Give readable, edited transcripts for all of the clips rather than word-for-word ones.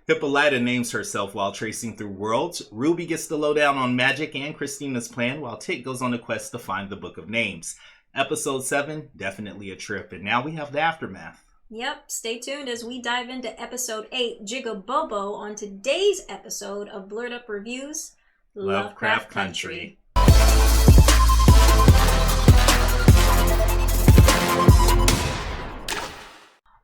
Hippolyta names herself while tracing through worlds. Ruby gets the lowdown on magic and Christina's plan, while Tic goes on a quest to find the Book of Names. Episode 7, definitely a trip. And now we have the aftermath. Yep, stay tuned as we dive into episode 8, Jig-A-Bobo, on today's episode of Blerd Up Reviews, Lovecraft Country.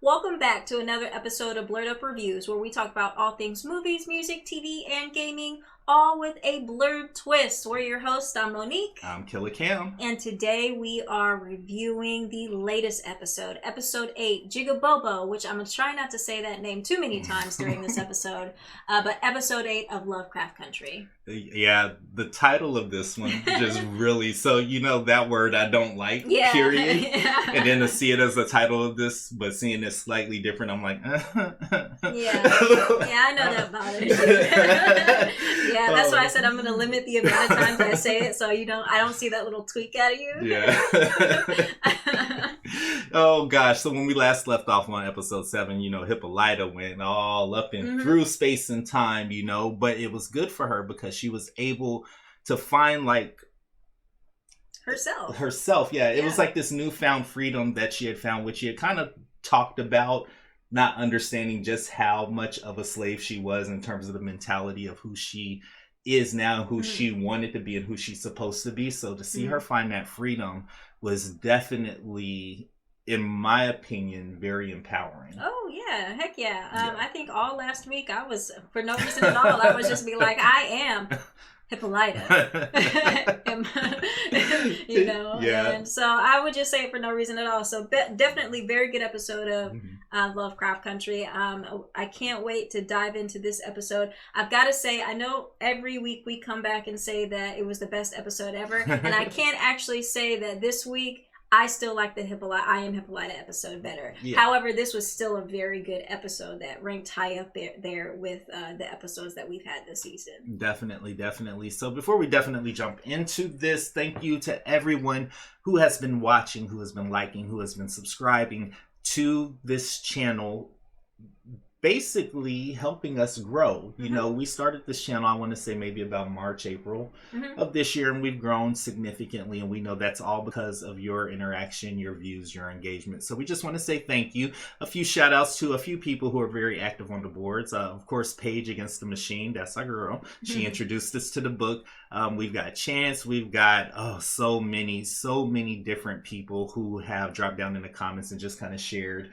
Welcome back to another episode of Blerd Up Reviews, where we talk about all things movies, music, TV, and gaming, all with a blurred twist. We're your hosts. I'm Monique. I'm Killer Cam. And today we are reviewing the latest episode, episode 8, Jig-A-Bobo, which I'm going to try not to say that name too many times during this episode, but episode 8 of Lovecraft Country. Yeah, the title of this one just really, so you know that word I don't like, yeah. period. Yeah. And then to see it as the title of this, but seeing it slightly different, I'm like, Yeah, I know that bothers you. Yeah, that's why I said I'm going to limit the amount of times I say it, so I don't see that little tweak out of you. Yeah. Oh gosh, so when we last left off on episode 7, Hippolyta went all up and through space and time, but it was good for her because she was able to find herself. Yeah, it was like this newfound freedom that she had found, which she had kind of talked about, not understanding just how much of a slave she was in terms of the mentality of who she is now, who she wanted to be and who she's supposed to be. So to see her find that freedom was definitely, in my opinion, very empowering. Oh yeah, heck yeah. I think all last week I was, for no reason at all, I was just be like, I am Hippolyta. Yeah. And so I would just say it for no reason at all. So definitely very good episode of Lovecraft Country. I can't wait to dive into this episode. I've got to say, I know every week we come back and say that it was the best episode ever, and I can't actually say that this week I still like the I Am Hippolyta episode better. Yeah. However, this was still a very good episode that ranked high up there with the episodes that we've had this season. Definitely. So before we definitely jump into this, thank you to everyone who has been watching, who has been liking, who has been subscribing to this channel, basically helping us grow. We started this channel, I want to say maybe about March, April of this year, and we've grown significantly, and we know that's all because of your interaction, your views, your engagement. So we just want to say thank you. A few shout outs to a few people who are very active on the boards. Of course, Paige Against the Machine, that's our girl. She introduced us to the book. We've got Chance, we've got so many different people who have dropped down in the comments and just kind of shared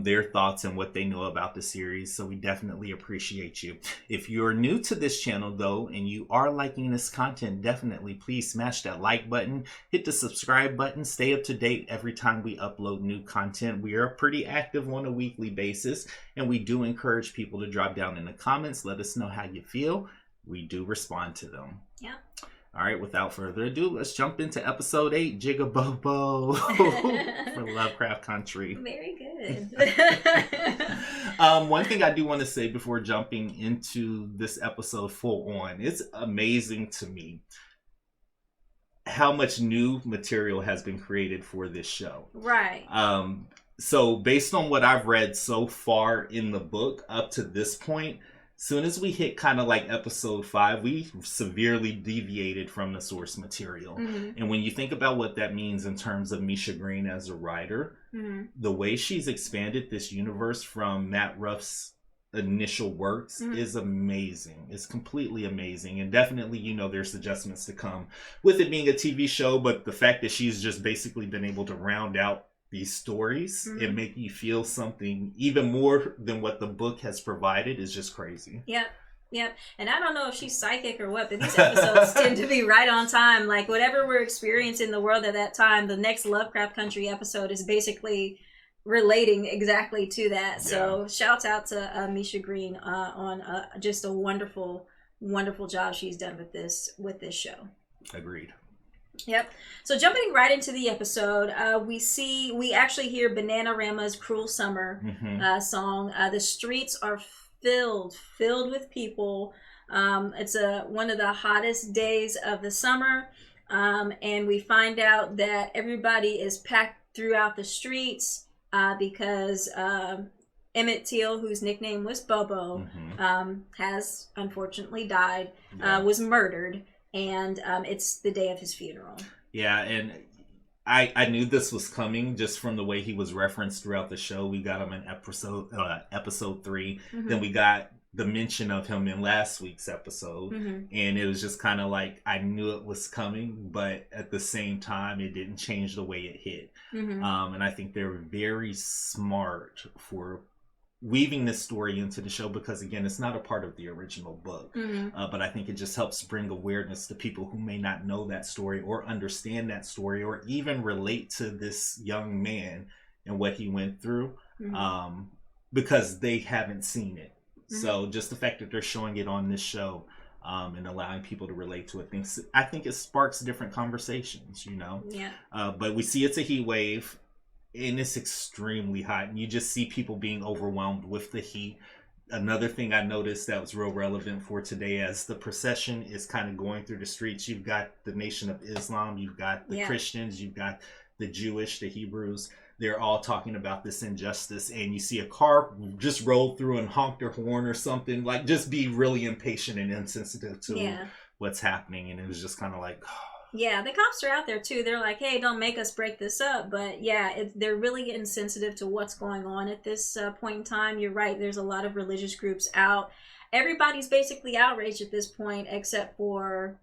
their thoughts and what they know about the series. So we definitely appreciate you. If you're new to this channel though, and you are liking this content, definitely please smash that like button, hit the subscribe button, stay up to date every time we upload new content. We are pretty active on a weekly basis, and we do encourage people to drop down in the comments, let us know how you feel. We do respond to them. Yeah. All right, without further ado, let's jump into episode 8, Jig-A-Bobo for Lovecraft Country. Very good. One thing I do want to say before jumping into this episode full on, it's amazing to me how much new material has been created for this show. Right. So based on what I've read so far in the book up to this point, soon as we hit kind of like episode 5, we severely deviated from the source material. And when you think about what that means in terms of Misha Green as a writer, the way she's expanded this universe from Matt Ruff's initial works is amazing. It's completely amazing. And definitely, there's adjustments to come with it being a TV show, but the fact that she's just basically been able to round out these stories and make you feel something even more than what the book has provided is just crazy. Yep. And I don't know if she's psychic or what, but these episodes tend to be right on time. Like whatever we're experiencing in the world at that time, the next Lovecraft Country episode is basically relating exactly to that. So shouts out to Misha Green on just a wonderful job she's done with this show. Agreed. Yep. So jumping right into the episode, we actually hear Bananarama's Cruel Summer song. The streets are filled with people. It's one of the hottest days of the summer. And we find out that everybody is packed throughout the streets because Emmett Till, whose nickname was Bobo, has unfortunately died, was murdered, and it's the day of his funeral. Yeah, and I knew this was coming just from the way he was referenced throughout the show. We got him in episode 3. Then we got the mention of him in last week's episode. And it was just kind of like, I knew it was coming, but at the same time, it didn't change the way it hit. And I think they're very smart for weaving this story into the show, because again, it's not a part of the original book, but I think it just helps bring awareness to people who may not know that story or understand that story or even relate to this young man and what he went through, because they haven't seen it. So just the fact that they're showing it on this show and allowing people to relate to it, I think it sparks different conversations, you know. But we see it's a heat wave. And it's extremely hot, and you just see people being overwhelmed with the heat. Another thing I noticed that was real relevant for today, as the procession is kind of going through the streets, you've got the Nation of Islam, you've got the Christians, you've got the Jewish, the Hebrews. They're all talking about this injustice, and you see a car just roll through and honk their horn or something, like just be really impatient and insensitive to what's happening. And it was just kind of like... Yeah, the cops are out there too. They're like, hey, don't make us break this up. But yeah, they're really insensitive to what's going on at this point in time. You're right. There's a lot of religious groups out. Everybody's basically outraged at this point, except for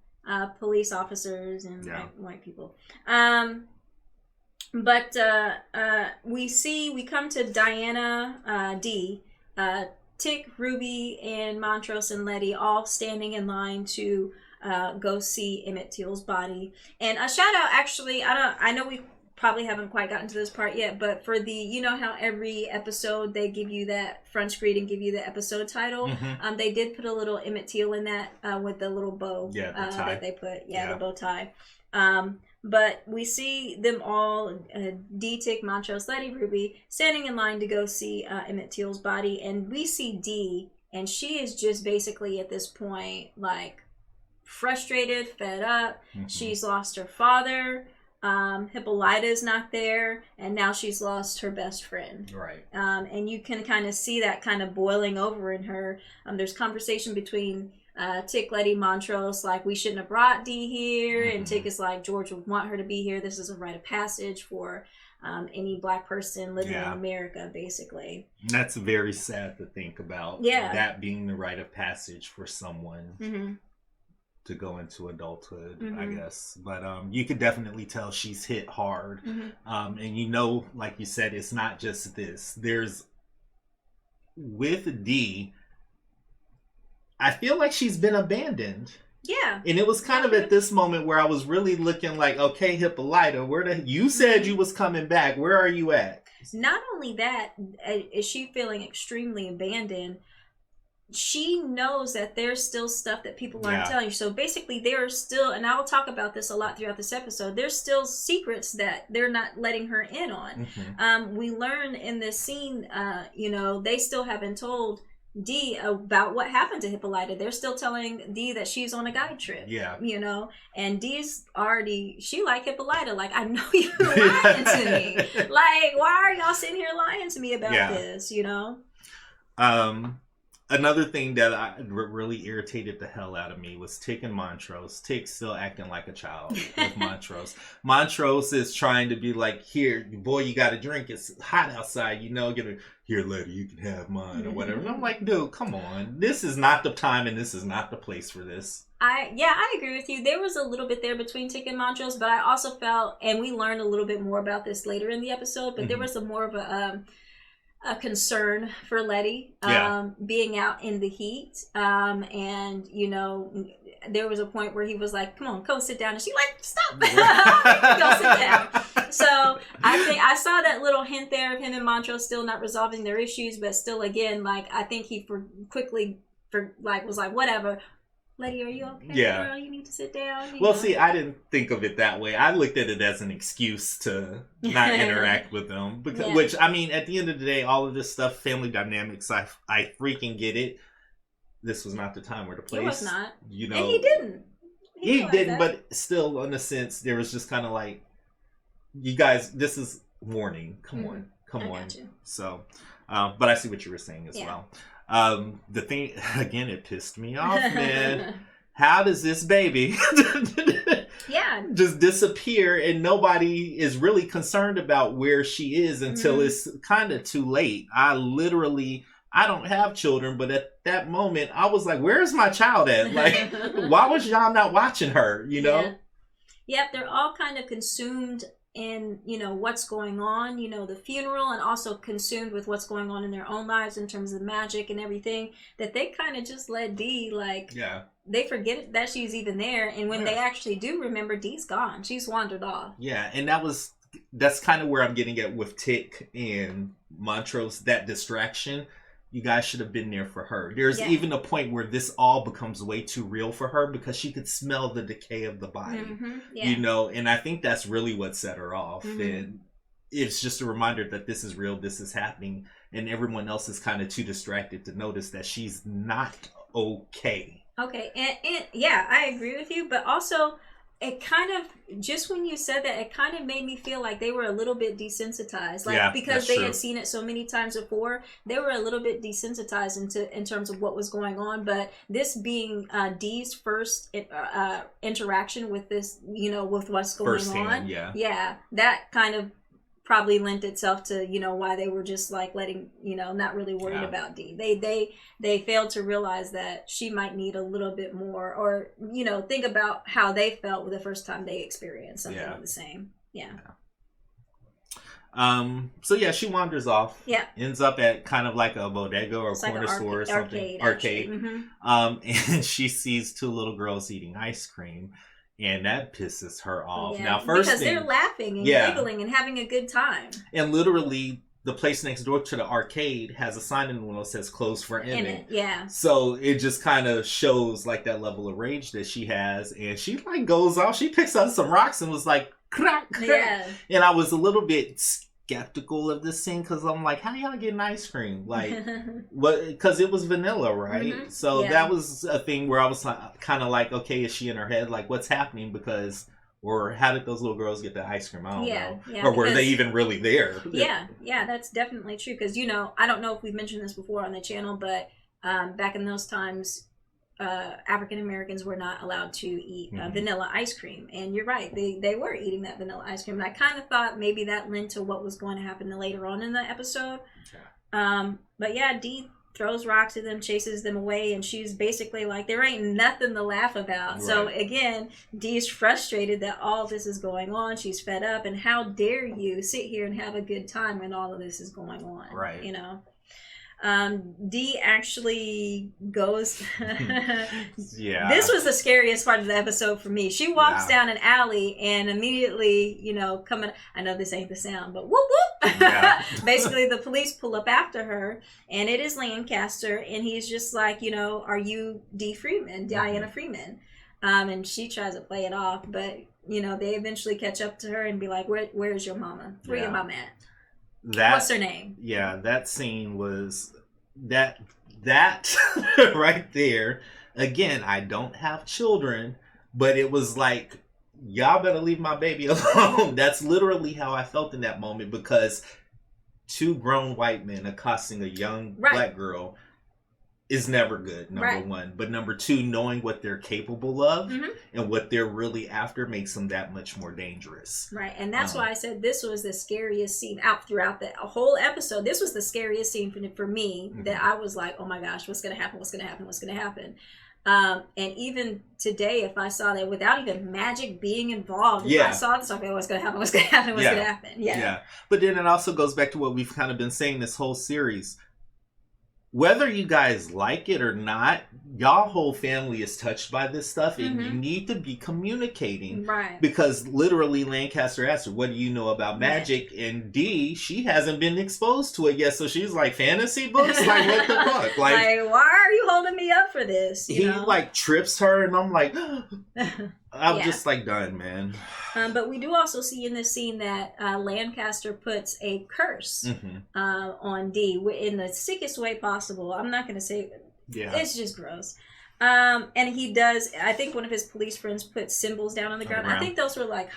police officers and white people. But we come to Diana, D, Tic, Ruby, and Montrose and Leti all standing in line to go see Emmett Till's body. And a shout out, actually, I know we probably haven't quite gotten to this part yet, but for the, you know how every episode they give you that front screen and give you the episode title, they did put a little Emmett Till in that with the little bow that they put, the bow tie. But we see them all, D, Tic, Montrose, Leti, Ruby, standing in line to go see Emmett Till's body, and we see D, and she is just basically at this point like frustrated, fed up. She's lost her father. Hippolyta's not there, and now she's lost her best friend. Right. And you can kind of see that kind of boiling over in her. There's conversation between Tic, Leti, Montrose, like, we shouldn't have brought Dee here, and Tic is like, George would want her to be here. This is a rite of passage for any black person living in America, basically. And that's very sad to think about. That being the rite of passage for someone. To go into adulthood, I guess. But you could definitely tell she's hit hard. And you know, like you said, it's not just this. There's, with Dee, I feel like she's been abandoned. Yeah. And it was kind of at this moment where I was really looking like, okay, Hippolyta, you said you was coming back. Where are you at? Not only that, is she feeling extremely abandoned, she knows that there's still stuff that people aren't telling you. So basically there are still, and I'll talk about this a lot throughout this episode, there's still secrets that they're not letting her in on. We learn in this scene, they still haven't told Dee about what happened to Hippolyta. They're still telling Dee that she's on a guide trip. And Dee's already, she like Hippolyta, like, I know you're lying to me. Like, why are y'all sitting here lying to me about this, Another thing that really irritated the hell out of me was Tic and Montrose. Tic still acting like a child with Montrose. Montrose is trying to be like, here, boy, you got to drink. It's hot outside, get a, here, Leti, you can have mine or whatever. And I'm like, dude, come on. This is not the time and this is not the place for this. I agree with you. There was a little bit there between Tic and Montrose, but I also felt, and we learned a little bit more about this later in the episode, but there was more of a concern for Leti being out in the heat, and there was a point where he was like, come on, go sit down, and she like, stop. Go sit down. So I think I saw that little hint there of him and Montrose still not resolving their issues, but still, again, like, I think he was like, whatever, Leti, are you okay? Girl, you need to sit down. Well, see, I didn't think of it that way. I looked at it as an excuse to not interact with them. Because, which, I mean, at the end of the day, all of this stuff, family dynamics, I freaking get it. This was not the time or the place. It was not. And he didn't. He didn't, but still, in a sense, there was just kind of like, you guys, this is warning. Come on. You. So, But I see what you were saying as well. The thing, again, it pissed me off, man. How does this baby just disappear and nobody is really concerned about where she is until it's kind of too late? I don't have children, but at that moment, I was like, where's my child at? Like, why was y'all not watching her, you know? Yep, they're all kind of consumed in, you know, what's going on, you know, the funeral, and also consumed with what's going on in their own lives in terms of magic and everything, that they kind of just let Dee, like, they forget that she's even there. And when they actually do remember, Dee's gone. She's wandered off. Yeah, and that's kind of where I'm getting at with Tic and Montrose, that distraction. You guys should have been there for her. There's even a point where this all becomes way too real for her because she could smell the decay of the body, you know, and I think that's really what set her off. And it's just a reminder that this is real, this is happening, and everyone else is kind of too distracted to notice that she's not okay. Okay, and yeah, I agree with you, but also it kind of, just when you said that, it kind of made me feel like they were a little bit desensitized. Like, because they had seen it so many times before, they were a little bit desensitized in terms of what was going on. But this being Dee's first interaction with this, you know, with what's going on. Yeah, that kind of probably lent itself to, you know, why they were just like letting, you know, not really worried about Dee. They failed to realize that she might need a little bit more, or, you know, think about how they felt the first time they experienced something of the same. So yeah, she wanders off. Ends up at kind of like a bodega or corner store or something. Arcade. And she sees two little girls eating ice cream. And that pisses her off. Now, because they're laughing and giggling and having a good time. And literally, the place next door to the arcade has a sign in the window that says "Closed for Emmett." So it just kind of shows like that level of rage that she has, and she like goes off. She picks up some rocks and was like, crack, crack. And I was a little bit skeptical of this scene because I'm like, how y'all getting ice cream? Like, what? Because it was vanilla, right? So that was a thing where I was kind of like, okay, is she in her head? Like, what's happening? Because, or how did those little girls get the ice cream? I don't know. Or were they even really there? Yeah, that's definitely true. Because, you know, I don't know if we've mentioned this before on the channel, but back in those times, African Americans were not allowed to eat vanilla ice cream, and you're right, they were eating that vanilla ice cream, and I kind of thought maybe that lent to what was going to happen later on in the episode. But yeah, Dee throws rocks at them, chases them away, and she's basically like, there ain't nothing to laugh about. So again, Dee's frustrated that all this is going on. She's fed up, and how dare you sit here and have a good time when all of this is going on, you know. Dee actually goes this was the scariest part of the episode for me. She walks down an alley and immediately, you know, I know this ain't the sound, but whoop whoop. Basically the police pull up after her, and it is Lancaster, and he's just like, you know, are you Dee Freeman, Diana Freeman? And she tries to play it off, but you know, they eventually catch up to her and be like, where's your mama? Where your mama at? What's her name? Yeah, that scene was that right there. Again, I don't have children, but it was like, y'all better leave my baby alone. That's literally how I felt in that moment, because two grown white men accosting a young black girl is never good, number one. But number two, knowing what they're capable of and what they're really after makes them that much more dangerous. Right, and that's why I said this was the scariest scene out throughout the whole episode. This was the scariest scene for me, that I was like, oh my gosh, what's going to happen, what's going to happen, what's going to happen? And even today, if I saw that without even magic being involved, if I saw this, okay, what's going to happen, what's going to happen, what's going to happen? But then it also goes back to what we've kind of been saying this whole series. Whether you guys like it or not, y'all whole family is touched by this stuff, and you need to be communicating. Because literally Lancaster asked her, what do you know about magic? And Dee, she hasn't been exposed to it yet, so she's like, fantasy books? Like, what the fuck? Like, why are you holding me up for this? He like trips her, and I'm like, I'm just like done, man. But we do also see in this scene that Lancaster puts a curse on Dee in the sickest way possible. I'm not going to say it's just gross. And he does, I think one of his police friends put symbols down on the ground. I think those were like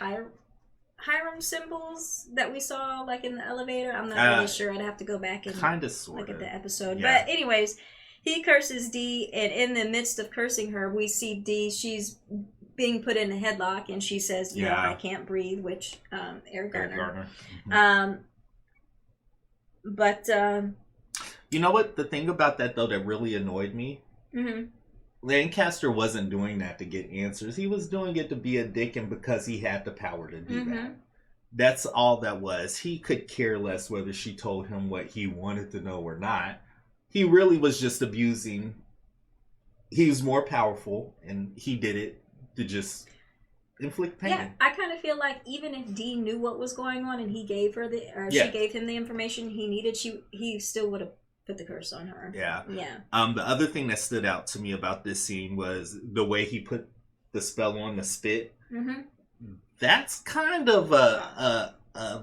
Hiram symbols that we saw like in the elevator? I'm not really sure. I'd have to go back and kind of sort look at the episode. Yeah. But anyways, he curses Dee, and in the midst of cursing her, we see Dee. She's being put in a headlock, and she says, "You know, I can't breathe," which Eric Garner. Mm-hmm. But you know what? The thing about that though that really annoyed me. Mm-hmm. Lancaster wasn't doing that to get answers. He was doing it to be a dick and because he had the power to do that. That's all that was. He could care less whether she told him what he wanted to know or not. He really was just abusing. He was more powerful and he did it to just inflict pain. Yeah, I kind of feel like even if Dee knew what was going on and he gave her she gave him the information he needed, he still would have put the curse on her. Yeah. Yeah. The other thing that stood out to me about this scene was the way he put the spell on the spit. Mm-hmm. That's kind of a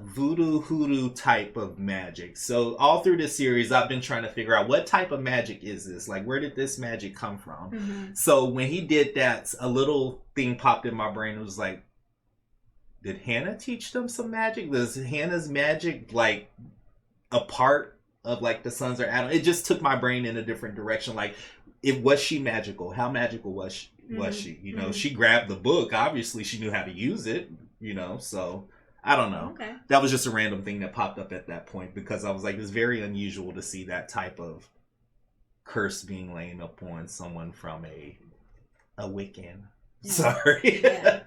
voodoo hoodoo type of magic. So all through this series, I've been trying to figure out what type of magic is this? Like, where did this magic come from? Mm-hmm. So when he did that, a little thing popped in my brain. It was like, did Hannah teach them some magic? Was Hannah's magic like a part of like the Sons of Adam? It just took my brain in a different direction. Like, was she magical? How magical was she? You know, she grabbed the book. Obviously, she knew how to use it. You know, so I don't know. Okay. That was just a random thing that popped up at that point because I was like, it's very unusual to see that type of curse being laid upon someone from a Wiccan. Yeah. Sorry. Yeah.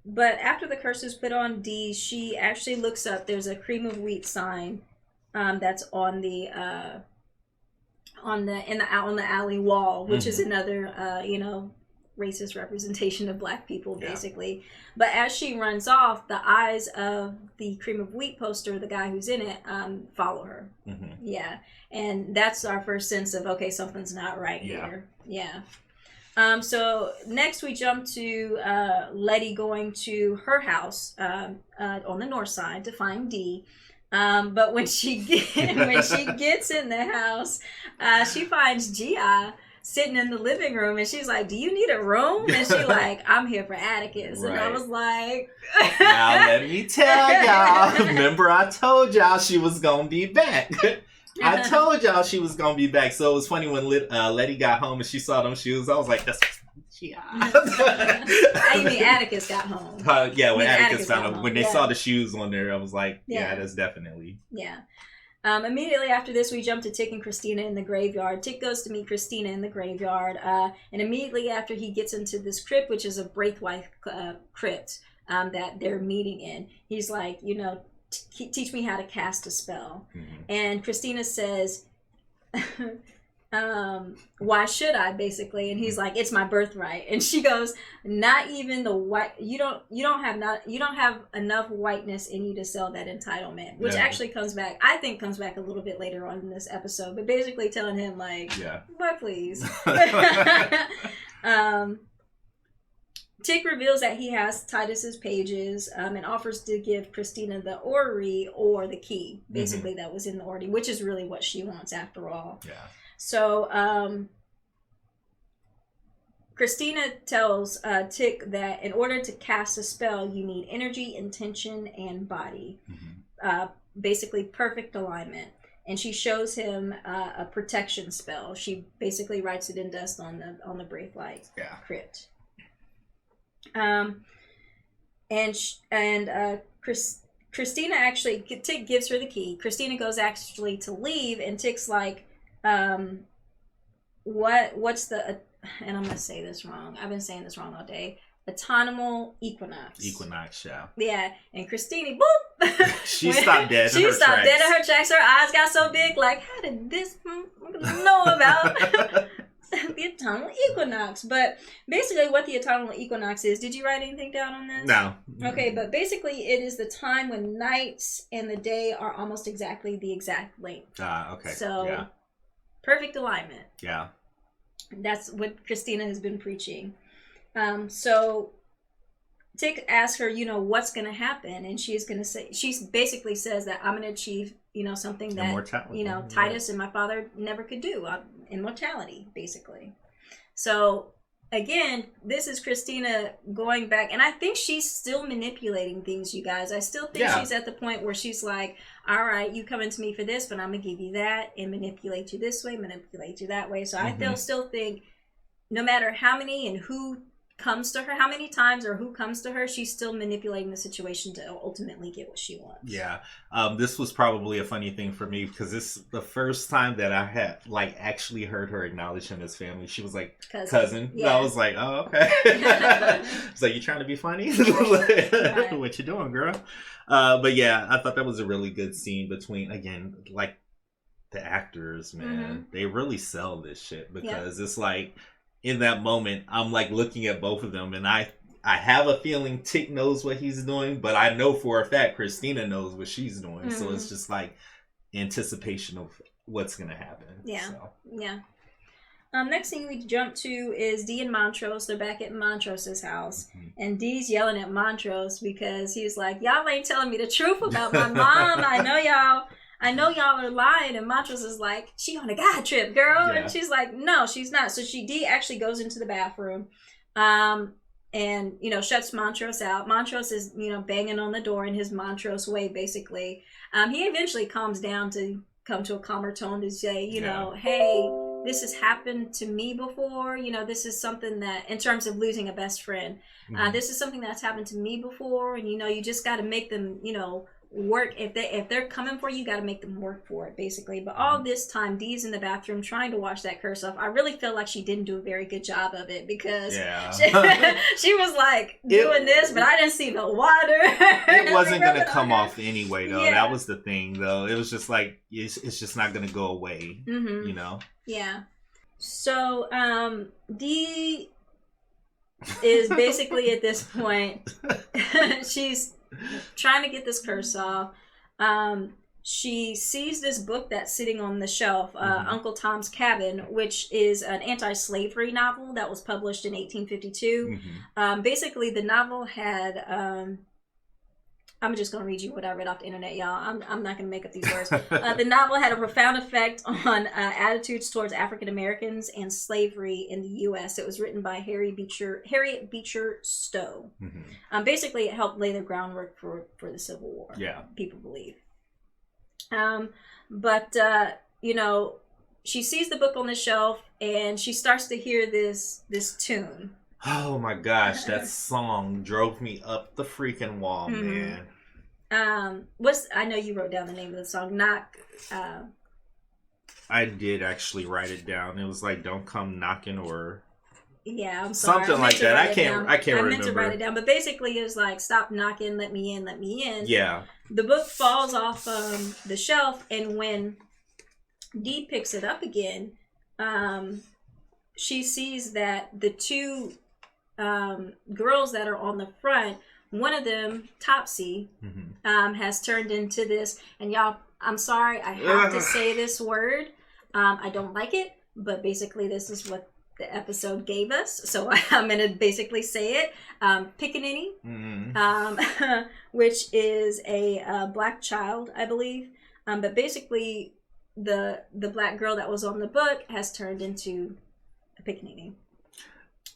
But after the curse is put on Dee, she actually looks up. There's a cream of wheat sign that's on the alley wall, which is another racist representation of black people, basically. Yeah. But as she runs off, the eyes of the cream of wheat poster, the guy who's in it, follow her. Mm-hmm. Yeah, and that's our first sense of, okay, something's not right here. Yeah. So next we jump to Leti going to her house on the north side to find Dee. But when she gets in the house, she finds Gia sitting in the living room, and she's like, "Do you need a room?" And she's like, "I'm here for Atticus." Right. And I was like, "Now let me tell y'all. Remember, I told y'all she was gonna be back." I told y'all she was gonna be back. So it was funny when Leti got home and she saw them shoes. I was like, "That's Gia." I mean, Atticus got home. When Atticus found them, when they saw the shoes on there, I was like, "Yeah, that's definitely." Yeah. Immediately after this, we jump to Tic and Christina in the graveyard. Tic goes to meet Christina in the graveyard, and immediately after he gets into this crypt, which is a Braithwaite crypt that they're meeting in, he's like, teach me how to cast a spell. Mm-hmm. And Christina says, why should I, basically? And he's like, it's my birthright. And she goes, not even the white, you don't have enough whiteness in you to sell that entitlement, which actually comes back a little bit later on in this episode, but basically telling him like, why please? Tic reveals that he has Titus's pages and offers to give Christina the orrery or the key, basically, that was in the orrery, which is really what she wants after all. Yeah. So Christina tells Tic that in order to cast a spell, you need energy, intention, and body. Basically, perfect alignment. And she shows him a protection spell. She basically writes it in dust on the Braithwaite crypt. Christina actually, Tic gives her the key. Christina goes actually to leave, and Tic's like, what's the, and I'm gonna say this wrong. I've been saying this wrong all day. Autumnal equinox. Equinox, yeah. Yeah, and Christina, boop. She stopped dead. She stopped dead in her tracks. Her eyes got so big, like, how did this know about the autumnal equinox? But basically, what the autumnal equinox is, did you write anything down on this? No. Okay, but basically, it is the time when nights and the day are almost exactly the exact length. Okay. So, perfect alignment. Yeah. That's what Christina has been preaching. So Tic asks her, what's going to happen, and she basically says that I'm going to achieve, something that Titus and my father never could do, immortality, basically. So again, this is Christina going back, and I think she's still manipulating things, you guys. I still think she's at the point where she's like, all right, you coming to me for this, but I'm going to give you that and manipulate you this way, manipulate you that way. So I still think no matter how many and who comes to her, how many times or who comes to her, she's still manipulating the situation to ultimately get what she wants. Yeah. This was probably a funny thing for me because this is the first time that I had like actually heard her acknowledge him as family. She was like, cousin. Yeah. I was like, oh, okay. It's like, you trying to be funny? Right. What you doing, girl? But yeah, I thought that was a really good scene between, again, like the actors, man. They really sell this shit because it's like, in that moment, I'm like looking at both of them, and I have a feeling Tic knows what he's doing, but I know for a fact Christina knows what she's doing. So it's just like anticipation of what's gonna happen. Yeah, yeah. Next thing we jump to is Dee and Montrose. They're back at Montrose's house, and Dee's yelling at Montrose because he's like, "Y'all ain't telling me the truth about my mom. I know y'all are lying." And Montrose is like, she on a guy trip, girl. Yeah. And she's like, no, she's not. So Dee actually goes into the bathroom and, you know, shuts Montrose out. Montrose is, you know, banging on the door in his Montrose way, basically. He eventually calms down to come to a calmer tone to say, you know, hey, this has happened to me before. You know, this is something that, in terms of losing a best friend, this is something that's happened to me before. And, you know, you just got to make them, you know, work. If they're coming for you, got to make them work for it, basically. But all this time, Dee's in the bathroom trying to wash that curse off. I really feel like she didn't do a very good job of it because she was like doing this, but I didn't see the water. It wasn't going to come off anyway, though. That was the thing, though. It was just like, it's just not going to go away, you know? Yeah. So, Dee is basically at this point, she's trying to get this curse off. She sees this book that's sitting on the shelf, Uncle Tom's Cabin, which is an anti-slavery novel that was published in 1852. Basically, the novel had... I'm just going to read you what I read off the internet, y'all. I'm not going to make up these words. The novel had a profound effect on attitudes towards African Americans and slavery in the U.S. It was written by Harriet Beecher Stowe. Basically, it helped lay the groundwork for the Civil War. Yeah, people believe. But you know, she sees the book on the shelf and she starts to hear this tune. Oh my gosh, that song drove me up the freaking wall, man. I know you wrote down the name of the song. I did actually write it down. It was like "Don't Come Knocking" or I'm sorry. Something like that. I can't remember. I meant to write it down, but basically it was like, "Stop knocking, let me in, let me in." Yeah. The book falls off the shelf, and when Dee picks it up again, she sees that the two girls that are on the front, one of them, Topsy, has turned into this, and y'all, I'm sorry, I have to say this word. I don't like it, but basically this is what the episode gave us, so I'm going to basically say it. Pickaninny, which is a black child, I believe. But basically, the black girl that was on the book has turned into a pickaninny.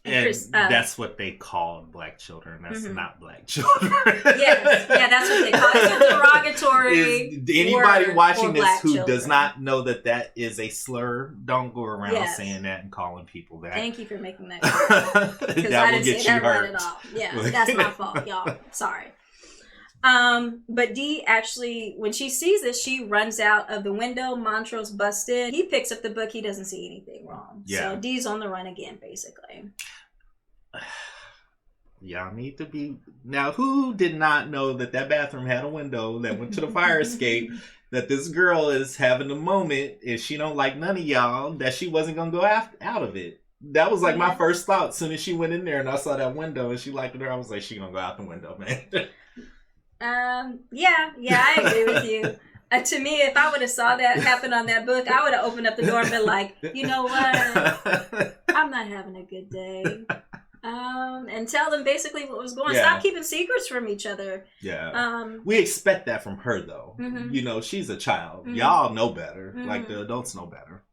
And that's what they called black children. That's not black children. Yes, yeah, that's what they call it. It's a derogatory anybody watching this who children. does not know that is a slur, don't go around saying that and calling people that. Thank you for making that clear. Because I didn't say that right at all. Yeah, that's my fault, y'all. Sorry. But Dee actually, when she sees this, she runs out of the window. Montrose busts in. He picks up the book. He doesn't see anything wrong. Yeah. So Dee's on the run again, basically. Y'all need to be... Now, who did not know that bathroom had a window that went to the fire escape, that this girl is having a moment, if she don't like none of y'all, that she wasn't going to go out of it? That was like my first thought as soon as she went in there and I saw that window and she liked it there. I was like, she going to go out the window, man. Yeah, I agree with you. To me, if I would have saw that happen on that book, I would have opened up the door and been like, you know what? I'm not having a good day. And tell them basically what was going on. Yeah. Stop keeping secrets from each other. Yeah. We expect that from her, though. You know, she's a child. Y'all know better. Like, the adults know better.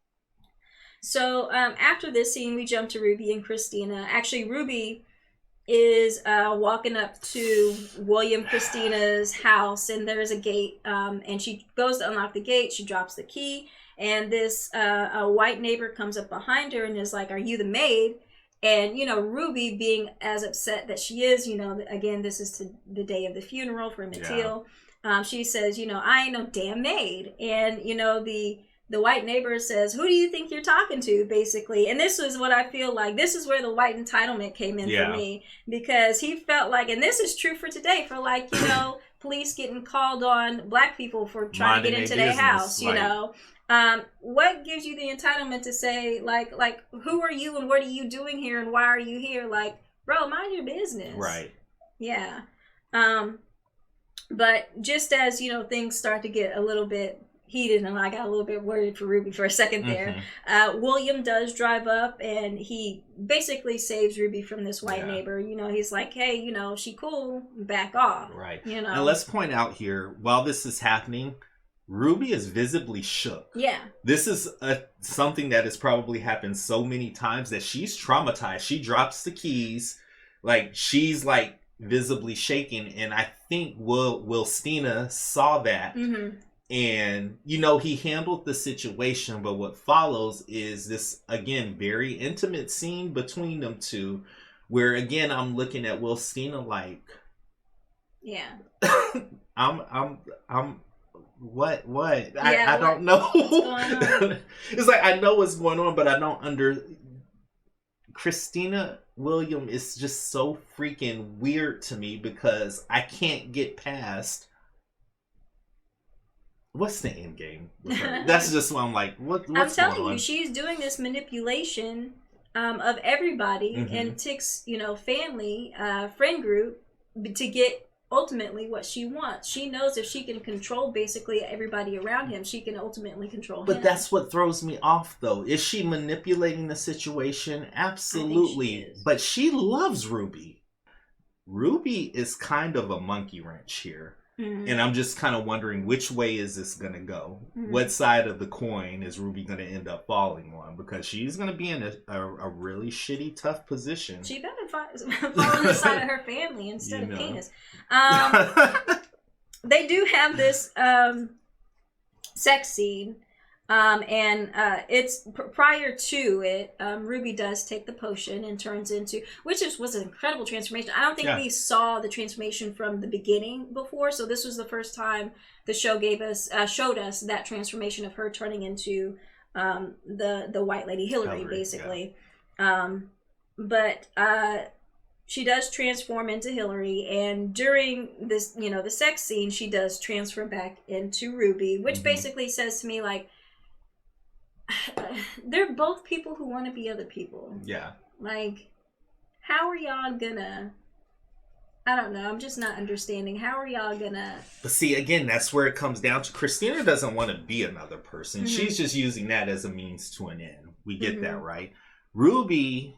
So after this scene, we jump to Ruby and Christina. Actually, Ruby is walking up to William Christina's house, and there's a gate, and she goes to unlock the gate. She drops the key, and this a white neighbor comes up behind her and is like, "Are you the maid?" And, you know, Ruby, being as upset that she is, you know, again, this is the day of the funeral for Mathilde. Yeah. She says, you know, "I ain't no damn maid." And, you know, the white neighbor says, "Who do you think you're talking to?" basically. And this was what I feel like, this is where the white entitlement came in for me. Because he felt like, and this is true for today, for like, you know, police getting called on black people for trying to get into their house, you know. What gives you the entitlement to say, like, who are you and what are you doing here and why are you here? Like, bro, mind your business. Right. Yeah. But just as, you know, things start to get a little bit heated and I got a little bit worried for Ruby for a second there, William does drive up and he basically saves Ruby from this white neighbor. You know, he's like, "Hey, you know, she cool, back off." Right. You know. And let's point out here, while this is happening, Ruby is visibly shook. Yeah. This is something that has probably happened so many times that she's traumatized. She drops the keys. Like, she's like visibly shaking. And I think Wilstina saw that. Mm-hmm. And, you know, he handled the situation. But what follows is this, again, very intimate scene between them two. Where, again, I'm looking at Wilstina like... Yeah. I'm what I don't know what's going on. It's like, I know what's going on, but I don't Christina William is just so freaking weird to me because I can't get past what's the end game with her. That's just why I'm like, what's I'm telling going on? You, she's doing this manipulation of everybody in Tic's, you know, family friend group to get ultimately what she wants. She knows if she can control basically everybody around him, she can ultimately control him. But that's what throws me off, though. Is she manipulating the situation? Absolutely. But she loves Ruby. Ruby is kind of a monkey wrench here. Mm-hmm. And I'm just kind of wondering, which way is this going to go? Mm-hmm. What side of the coin is Ruby going to end up falling on? Because she's going to be in a really shitty, tough position. She better fall on the side of her family instead of penis. They do have this sex scene. And it's prior to it, Ruby does take the potion and turns into, which was an incredible transformation. I don't think we saw the transformation from the beginning before, so this was the first time the show showed us that transformation of her turning into the white lady Hillary basically. Yeah. But she does transform into Hillary, and during this, you know, the sex scene, she does transfer back into Ruby, which basically says to me, like, they're both people who want to be other people. Yeah. Like, how are y'all gonna... I don't know. I'm just not understanding. How are y'all gonna... But see, again, that's where it comes down to. Christina doesn't want to be another person. Mm-hmm. She's just using that as a means to an end. We get that, right? Ruby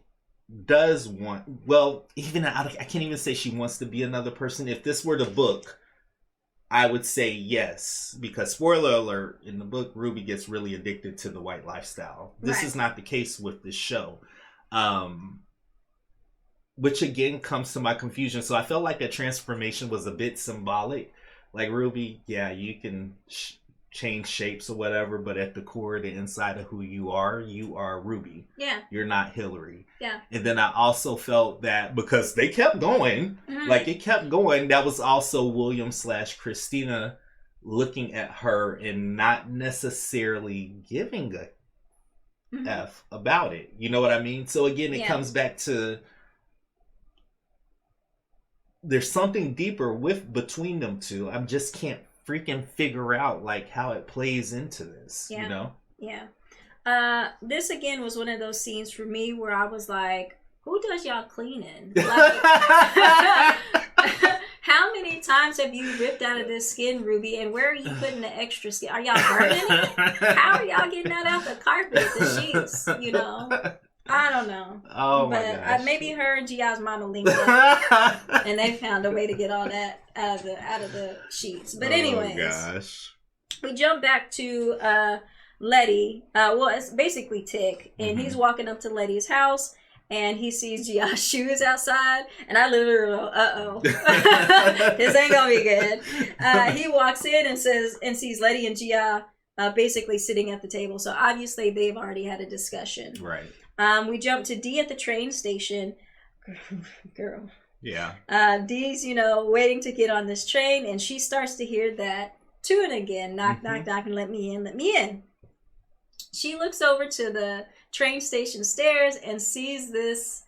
does want... Well, even I can't even say she wants to be another person. If this were the book, I would say yes, because spoiler alert, in the book, Ruby gets really addicted to the white lifestyle. This is not the case with this show. Which again comes to my confusion. So I felt like that transformation was a bit symbolic. Like, Ruby, yeah, you can change shapes or whatever, but at the core, the inside of who you are Ruby. Yeah. You're not Hillary. Yeah. And then I also felt that because they kept going, like it kept going, that was also William/Christina looking at her and not necessarily giving a F about it. You know what I mean? So again, it comes back to there's something deeper between them two. I just can't freaking figure out like how it plays into this, you know? Yeah. This again was one of those scenes for me where I was like, who does y'all cleaning? Like, how many times have you ripped out of this skin, Ruby, and where are you putting the extra skin? Are y'all burning it? How are y'all getting that out the carpet, the sheets, you know? I don't know. Oh my gosh. Maybe her and Gia's mama linked up and they found a way to get all that out of the sheets. But anyway, we jump back to Leti, well, it's basically Tic, and he's walking up to Leti's house, and he sees Gia's shoes outside, and I literally go, uh-oh, this ain't gonna be good. He walks in and sees Leti and Gia basically sitting at the table, so obviously they've already had a discussion. Right. We jump to Dee at the train station. Girl. Yeah. Dee's, waiting to get on this train, and she starts to hear that tune again. Knock, knock, knock, and let me in, let me in. She looks over to the train station stairs and sees this.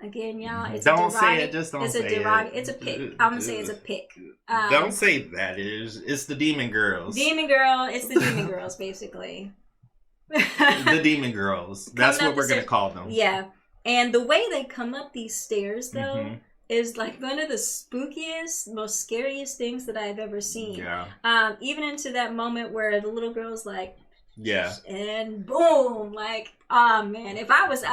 Again, y'all, it's don't say it. Just don't say it. It's a pick. I'm gonna say it's a pick. Don't say that. It's the demon girls. Demon girl. It's the demon girls, basically. The demon girls. That's what we're gonna call them. Yeah, and the way they come up these stairs, though, is like one of the spookiest, most scariest things that I've ever seen. Yeah. Even into that moment where the little girl's like. Yeah. And boom, like, oh man, if I was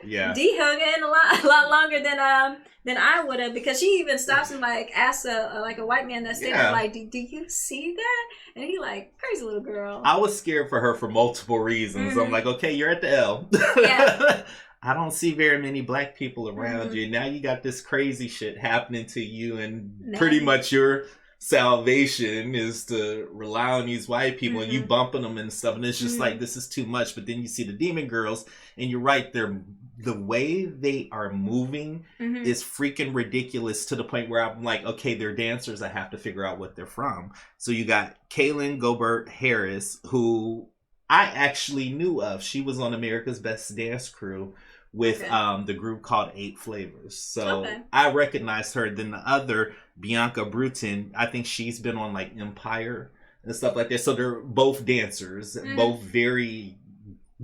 yeah. Dee hung in a lot longer than I would have, because she even stops and like asks a white man that's there, like, do you see that? And he like, crazy little girl. I was scared for her for multiple reasons. I'm like, okay, you're at the L. Yeah. I don't see very many black people around you. Now you got this crazy shit happening to you, and pretty much your salvation is to rely on these white people, and you bumping them and stuff, and it's just like, this is too much. But then you see the demon girls, and you're right, the way they are moving is freaking ridiculous, to the point where I'm like, okay, they're dancers, I have to figure out what they're from. So you got Kaylin Gobert Harris, who I actually knew of. She was on America's Best Dance Crew with the group called 8 Flavors. So I recognized her. Then the other, Bianca Bruton, I think she's been on like Empire and stuff like that. So they're both dancers, both very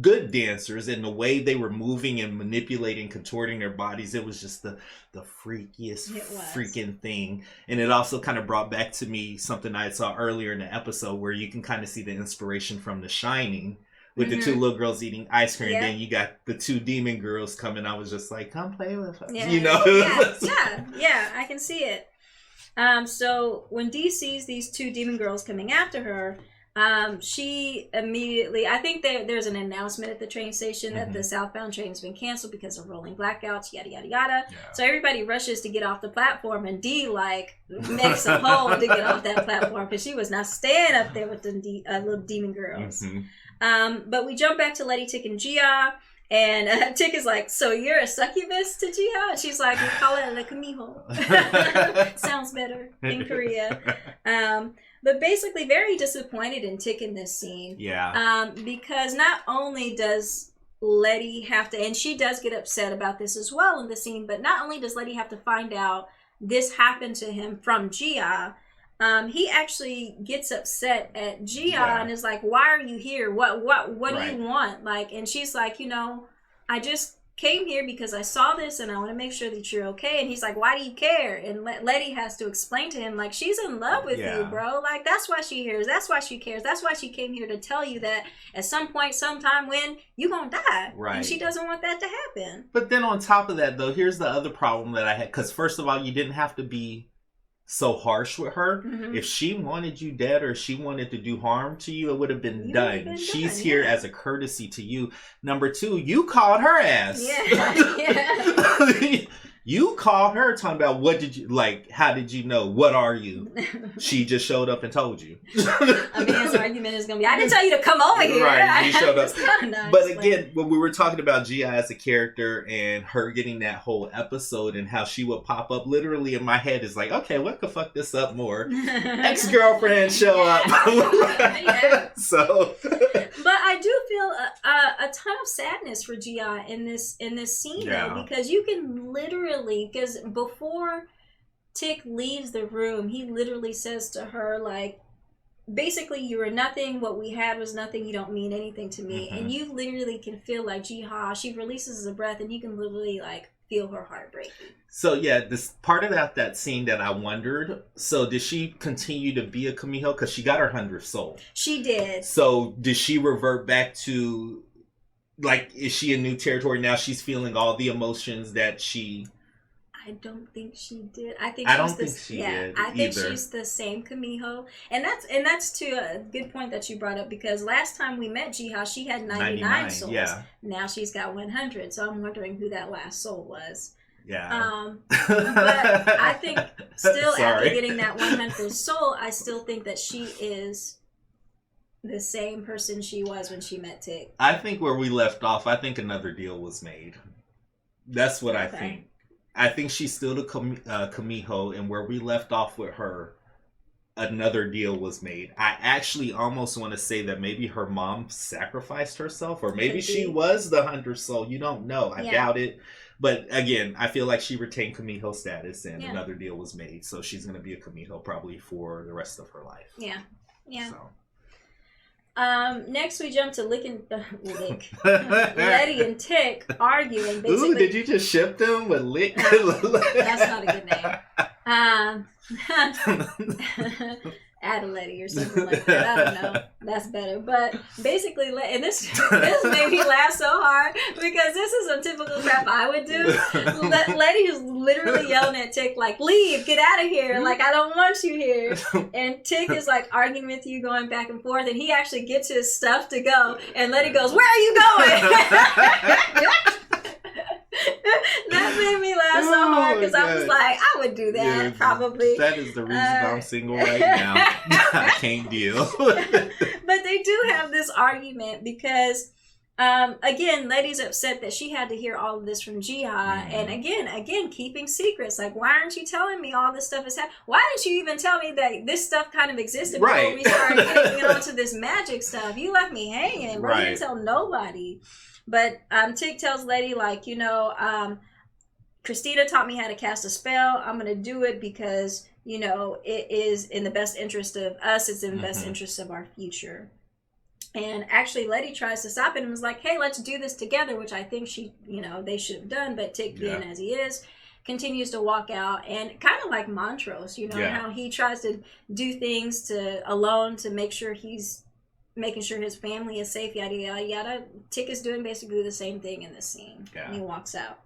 good dancers, and the way they were moving and manipulating, contorting their bodies, it was just the freakiest freaking thing. And it also kind of brought back to me something I saw earlier in the episode, where you can kind of see the inspiration from The Shining, with the 2 little girls eating ice cream, and then you got the 2 demon girls coming. I was just like, come play with us, Yeah, I can see it. So when Dee sees these 2 demon girls coming after her, she immediately, I think there's an announcement at the train station that the southbound train has been canceled because of rolling blackouts, yada yada yada. So everybody rushes to get off the platform, and Dee like makes a hole to get off that platform, because she was not staying up there with the little demon girls. But we jump back to Leti, Tic, and Gia, and Tic is like, so you're a succubus to Gia? And she's like, we call it a kamiho. Sounds better in Korea. But basically very disappointed in Tic in this scene. Yeah. Because not only does Leti have to, and she does get upset about this as well in the scene, but not only does Leti have to find out this happened to him from Gia, he actually gets upset at Gia and is like, why are you here? What do you want? Like, and she's like, I just came here because I saw this and I want to make sure that you're okay. And he's like, why do you care? And Leti has to explain to him, like, she's in love with you, bro. Like, that's why she hears. That's why she cares. That's why she came here to tell you that at some point, sometime, when you gonna die. Right. And she doesn't want that to happen. But then on top of that, though, here's the other problem that I had. Because first of all, you didn't have to be so harsh with her. If she wanted you dead, or she wanted to do harm to you, it would have been done. She's here as a courtesy to you. Number 2, you called her ass. You called her talking about, what did you, like, how did you know? What are you? She just showed up and told you. I mean, his argument is going to be, I didn't tell you to come over here. Right, you showed up. But again, when we were talking about Gia as a character and her getting that whole episode and how she would pop up, literally in my head is like, okay, what could fuck this up more? Ex-girlfriend show up. So... But I do feel a ton of sadness for Gia in this scene, though, because you can literally, because before Tic leaves the room, he literally says to her, like, basically, you were nothing, what we had was nothing, you don't mean anything to me. And you literally can feel like Jiha, she releases a breath, and you can literally, like, feel her heart breaking. So yeah, this part about that scene that I wondered, so did she continue to be a Kamiho? Because she got her 100th soul. She did. So did she revert back to, like, is she in new territory now? She's feeling all the emotions that she I don't think she did. I think I don't think she did. I think either. she's the same Kamiho, and that's to a good point that you brought up, because last time we met Jiha, she had 99 souls. Yeah. Now she's got 100. So I'm wondering who that last soul was. Yeah. But I think still after getting that 100th soul, I still think that she is the same person she was when she met Tic. I think where we left off, I think another deal was made. That's what I think. I think she's still the Kamiho, and where we left off with her, another deal was made. I actually almost want to say that maybe her mom sacrificed herself, or maybe she was the 100th soul. You don't know. I doubt it. But again, I feel like she retained Kamiho status, and another deal was made. So she's going to be a Kamiho probably for the rest of her life. Yeah. Yeah. So. Next we jump to Leti and Tic arguing. Basically. Ooh, did you just ship them with Lick? That's not a good name. Adelaide or something like that. I don't know. That's better. But basically, and this made me laugh so hard because this is some typical crap I would do. Leti is literally yelling at Tic like, "Leave, get out of here! Like, I don't want you here." And Tic is like arguing with you, going back and forth, and he actually gets his stuff to go, and Leti goes, "Where are you going?" That made me laugh so hard because I was like, I would do that probably. That is the reason I'm single right now. I can't deal. But they do have this argument because, again, Leti's upset that she had to hear all of this from Jiha, and again, keeping secrets. Like, why aren't you telling me all this stuff is happening? Why didn't you even tell me that this stuff kind of existed before we started getting onto this magic stuff? You left me hanging, but you didn't tell nobody. But Tic tells Leti, like, Christina taught me how to cast a spell. I'm going to do it because, it is in the best interest of us. It's in the best interest of our future. And actually, Leti tries to stop it and was like, hey, let's do this together, which I think they should have done. But Tic, being as he is, continues to walk out. And kind of like Montrose, how he tries to do things alone to make sure he's making sure his family is safe, yada, yada, yada. Tic is doing basically the same thing in this scene. Yeah. And he walks out.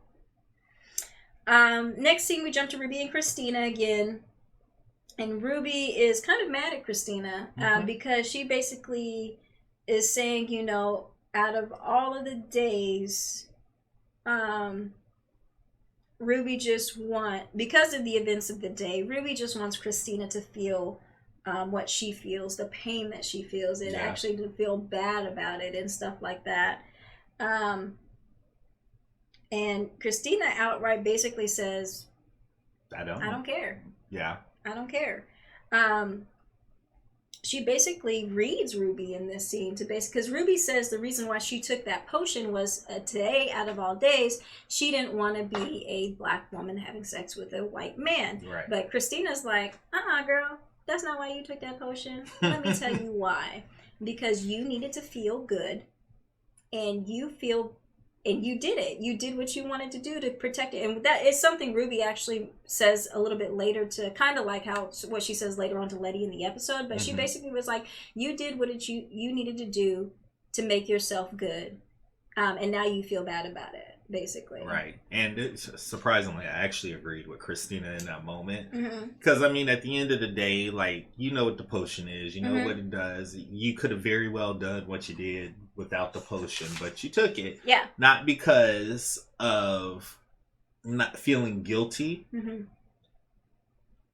Next scene, we jump to Ruby and Christina again. And Ruby is kind of mad at Christina because she basically is saying, out of all of the days, Ruby because of the events of the day, Ruby just wants Christina to feel what she feels, the pain that she feels, and actually to feel bad about it and stuff like that. And Christina outright basically says, I don't care. Yeah. I don't care. She basically reads Ruby in this scene because Ruby says the reason why she took that potion was today, out of all days, she didn't want to be a black woman having sex with a white man. Right. But Christina's like, girl, that's not why you took that potion. Let me tell you why. Because you needed to feel good, and you did it. You did what you wanted to do to protect it. And that is something Ruby actually says a little bit later, to kind of like what she says later on to Leti in the episode. But she basically was like, you did what you needed to do to make yourself good. And now you feel bad about it, basically. Right. And surprisingly, I actually agreed with Christina in that moment. Because, at the end of the day, like, you know what the potion is. You know what it does. You could have very well done what you did without the potion, but you took it. Yeah. Not because of not feeling guilty.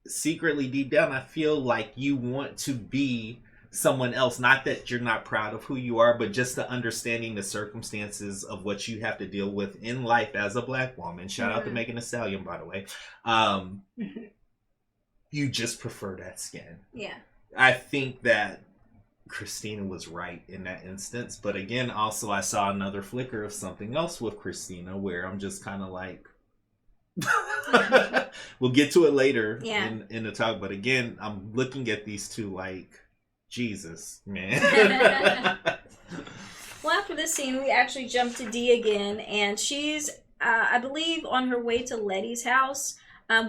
Secretly, deep down, I feel like you want to be someone else. Not that you're not proud of who you are, but just the understanding the circumstances of what you have to deal with in life as a black woman. Shout out to Megan Thee Stallion, by the way. You just prefer that skin. Yeah. I think that Christina was right in that instance, but again, also I saw another flicker of something else with Christina where I'm just kind of like, we'll get to it later in the talk, but again, I'm looking at these two like, Jesus, man. Well, after this scene, we actually jump to Dee again, and she's, I believe, on her way to Leti's house.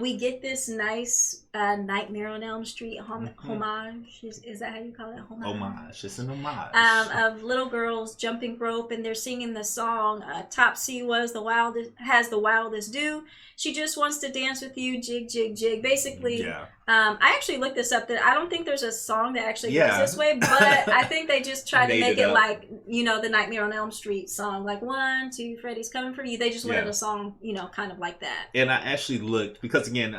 We get this nice Nightmare on Elm Street homage. Is that how you call it? Homage. It's an homage. Of little girls jumping rope, and they're singing the song Topsy has the wildest do. She just wants to dance with you, jig, jig, jig. Basically, I actually looked this up. That I don't think there's a song that actually goes this way, but I think they just tried to make it like, you know, the Nightmare on Elm Street song, like 1, 2, Freddy's coming for you. They just wanted a song, you know, kind of like that. And I actually looked, because again,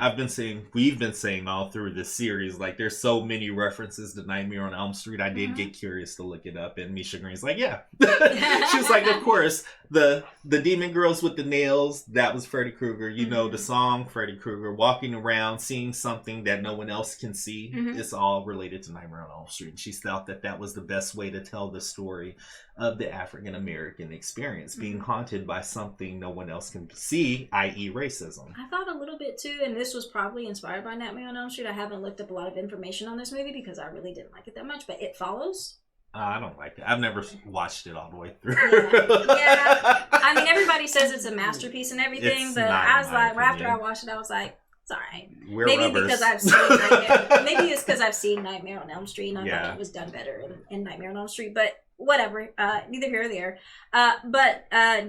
we've been saying all through this series, like there's so many references to Nightmare on Elm Street. I did get curious to look it up, and Misha Green's like, yeah. She was like, of course, the demon girls with the nails, that was Freddy Krueger. You know, the song Freddy Krueger, walking around, seeing something that no one else can see. It's all related to Nightmare on Elm Street. And she felt that that was the best way to tell the story of the African American experience, being haunted by something no one else can see, i.e. racism. I thought a little bit too, and this was probably inspired by Nightmare on Elm Street. I haven't looked up a lot of information on this movie because I really didn't like it that much, but It Follows. I don't like it. I've never watched it all the way through. Yeah. I mean, everybody says it's a masterpiece and everything, It's but not, I was like, after I watched it, I was like, it's all right. Maybe it's because I've seen Nightmare on Elm Street, and I thought it was done better in Nightmare on Elm Street, but whatever. Neither here or there. But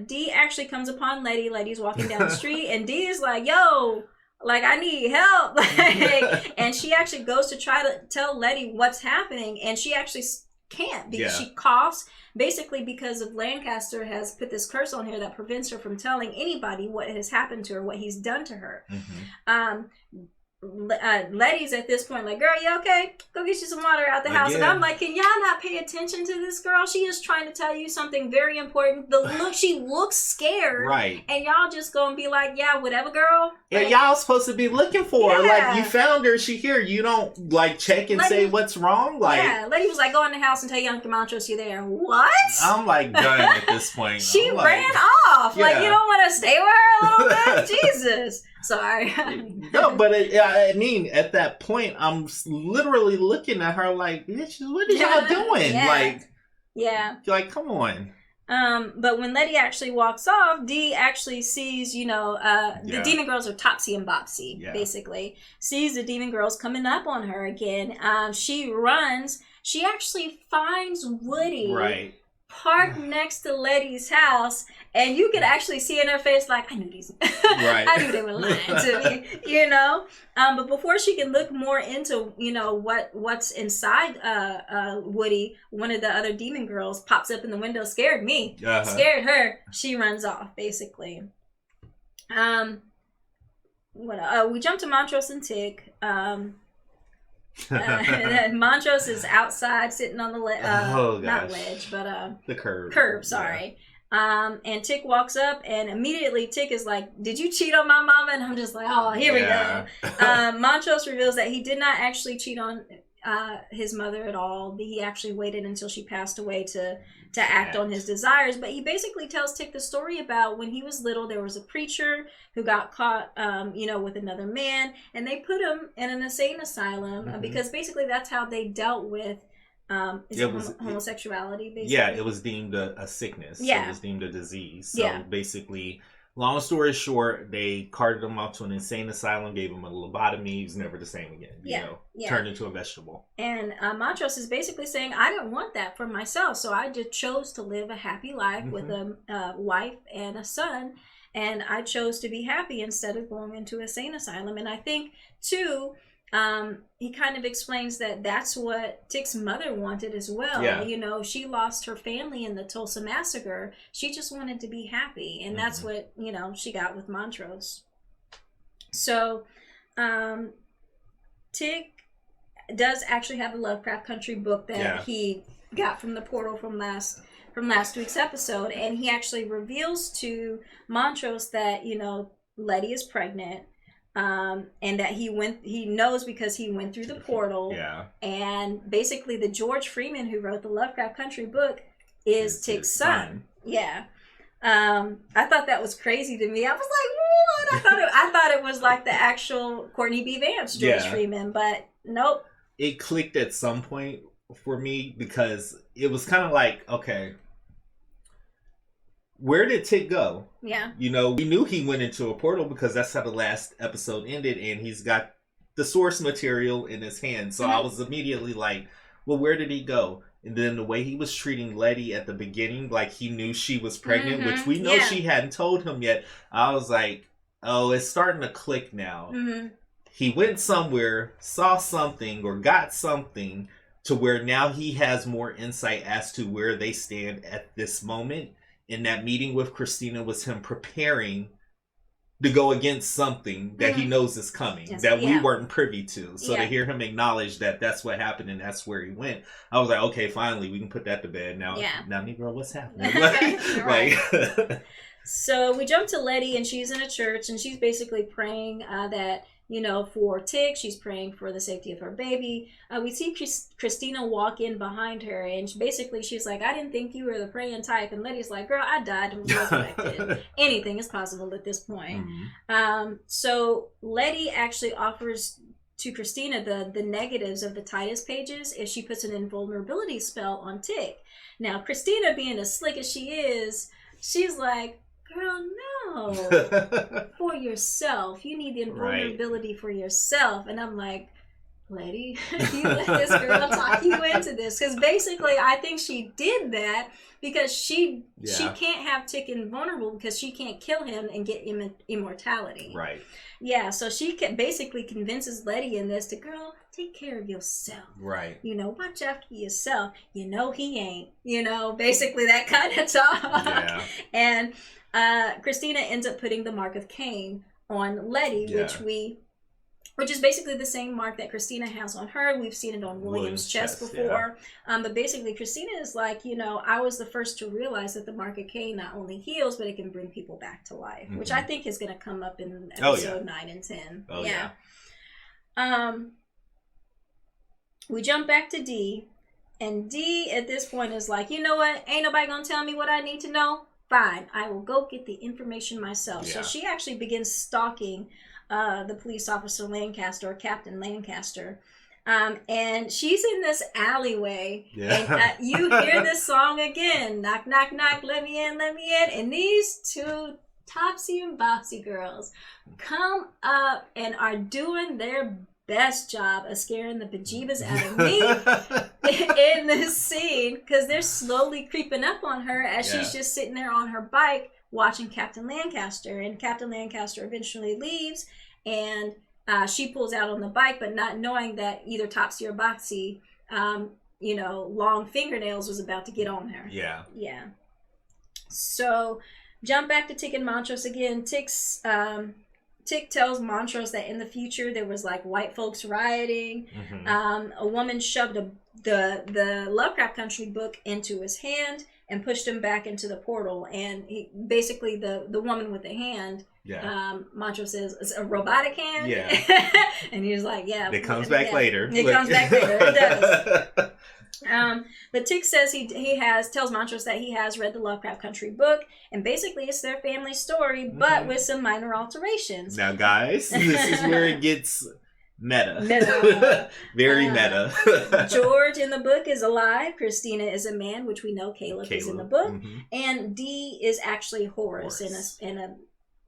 Dee actually comes upon Letty. Letty's walking down the street, and Dee is like, yo, like, I need help. And she actually goes to try to tell Letty what's happening, and she actually can't, because she coughs, basically because of Lancaster has put this curse on her that prevents her from telling anybody what has happened to her, what he's done to her. Letty's at this point like, girl, you okay? Go get you some water out the house. And I'm like, can y'all not pay attention to this girl? She is trying to tell you something very important. She looks scared, right? And y'all just gonna be like, yeah, whatever, girl. Yeah, y'all supposed to be looking for her. Like, you found her, she here. You don't like check and Letty, say what's wrong. Like, Letty was like, go in the house and tell Young Montrose you're there. What? I'm like done at this point. She ran off. Like, you don't want to stay with her a little bit? Jesus. Sorry. No, but I mean, at that point, I'm literally looking at her like, bitch, what are y'all doing? Like, come on. But when Letty actually walks off, Dee actually sees, you know, the demon girls are Topsy and Bopsy, basically. Sees the demon girls coming up on her again. She runs. She actually finds Woody. Right. Parked next to Letty's house, and you could actually see in her face like, I knew these. I knew they were lying to me, you know. But before she can look more into, you know, what's inside Woody, one of the other demon girls pops up in the window, scared me, scared her. She runs off, basically. We jump to Montrose and Tic. Montrose is outside sitting on the not ledge, but the curb, sorry. And Tic walks up, and immediately Tic is like, did you cheat on my mama? And I'm just like, oh, here we go. Montrose reveals that he did not actually cheat on his mother at all. He actually waited until she passed away to act on his desires. But he basically tells Tic the story about when he was little, there was a preacher who got caught, you know, with another man, and they put him in an insane asylum because basically that's how they dealt with homosexuality. Basically, it was deemed a sickness. It was deemed a disease. So basically, long story short, they carted him off to an insane asylum, gave him a lobotomy. He was never the same again. You know, turned into a vegetable. And Montrose is basically saying, I didn't want that for myself, so I just chose to live a happy life with a wife and a son, and I chose to be happy instead of going into an insane asylum. And I think, too, he kind of explains that that's what Tic's mother wanted as well. You know, she lost her family in the Tulsa massacre. She just wanted to be happy, and that's what, you know, she got with Montrose. So Tic does actually have a Lovecraft Country book that he got from the portal from last week's episode, and he actually reveals to Montrose that, you know, Letty is pregnant. And that he knows because he went through the portal. And basically the George Freeman who wrote the Lovecraft Country book is Tic's son. I thought that was crazy to me. I was like, what? I thought it was like the actual Courtney B. Vance George Freeman, but nope. It clicked at some point for me because it was kind of like, okay, where did Tic go? Yeah. You know, we knew he went into a portal because that's how the last episode ended, and he's got the source material in his hand. So I was immediately like, well, where did he go? And then the way he was treating Leti at the beginning, like he knew she was pregnant, which we know she hadn't told him yet. I was like, oh, it's starting to click now. He went somewhere, saw something, or got something to where now he has more insight as to where they stand at this moment. And that meeting with Christina was him preparing to go against something that he knows is coming, that we weren't privy to. So to hear him acknowledge that that's what happened and that's where he went, I was like, okay, finally, we can put that to bed. Now, Negro, what's happening? Like, so we jump to Leti, and she's in a church, and she's basically praying that, you know, for Tic. She's praying for the safety of her baby. We see Christina walk in behind her, and she's like, I didn't think you were the praying type. And Letty's like, girl, I died and was resurrected. Anything is possible at this point. So Leti actually offers to Christina the negatives of the Titus pages if she puts an invulnerability spell on Tic. Now, Christina, being as slick as she is, she's like, girl, no. For yourself. You need the invulnerability for yourself. And I'm like, Leti, you let this girl talk you into this. Because basically, I think she did that because she can't have Tic invulnerable because she can't kill him and get immortality. Right. Yeah, so she basically convinces Leti in this to, girl, take care of yourself. Right. You know, watch after yourself. You know he ain't. You know, basically that kind of talk. Yeah. And Christina ends up putting the mark of Cain on Leti, which is basically the same mark that Christina has on her. We've seen it on William's chest before. But basically Christina is like, you know, I was the first to realize that the mark of Cain not only heals, but it can bring people back to life, which I think is going to come up in episode 9 and 10. We jump back to D, and D at this point is like, you know what? Ain't nobody going to tell me what I need to know. Fine, I will go get the information myself. So she actually begins stalking the police officer Lancaster, or Captain Lancaster. And she's in this alleyway. And you hear this song again. Knock, knock, knock, let me in, let me in. And these two Topsy and Bopsy girls come up and are doing their best job of scaring the bejeebus out of me in this scene, because they're slowly creeping up on her as she's just sitting there on her bike watching Captain Lancaster. And Captain Lancaster eventually leaves, and she pulls out on the bike, but not knowing that either Topsy or Bopsy, you know, long fingernails was about to get on her. Yeah. So jump back to Tic and Montrose again. Tic tells Montrose that in the future there was like white folks rioting. A woman shoved the Lovecraft Country book into his hand and pushed him back into the portal. And he basically the woman with the hand, Montrose says, it's a robotic hand. And he was like, it comes back later. It comes back later. It does. But Tic says tells Montrose that he has read the Lovecraft Country book, and basically it's their family story, but with some minor alterations. Now, guys, this is where it gets meta. Very meta. George in the book is alive. Christina is a man, which we know Caleb is in the book. And D is actually Horace. And a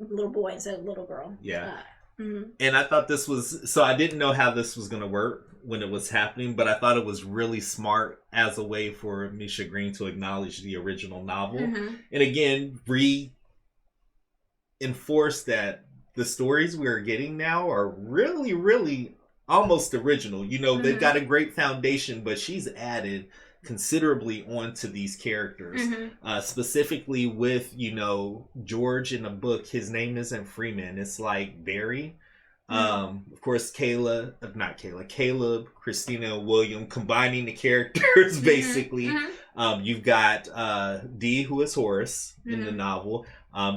little boy instead of little girl. And I thought this was, so I didn't know how this was going to work when it was happening, but I thought it was really smart as a way for Misha Green to acknowledge the original novel. And again, reinforce that the stories we're getting now are really, really almost original. You know, they've got a great foundation, but she's added considerably onto these characters. Specifically with, you know, George in the book, his name isn't Freeman, it's like Barry. Of course, Caleb, Christina, and William, combining the characters basically. You've got D, who is Horace in the novel.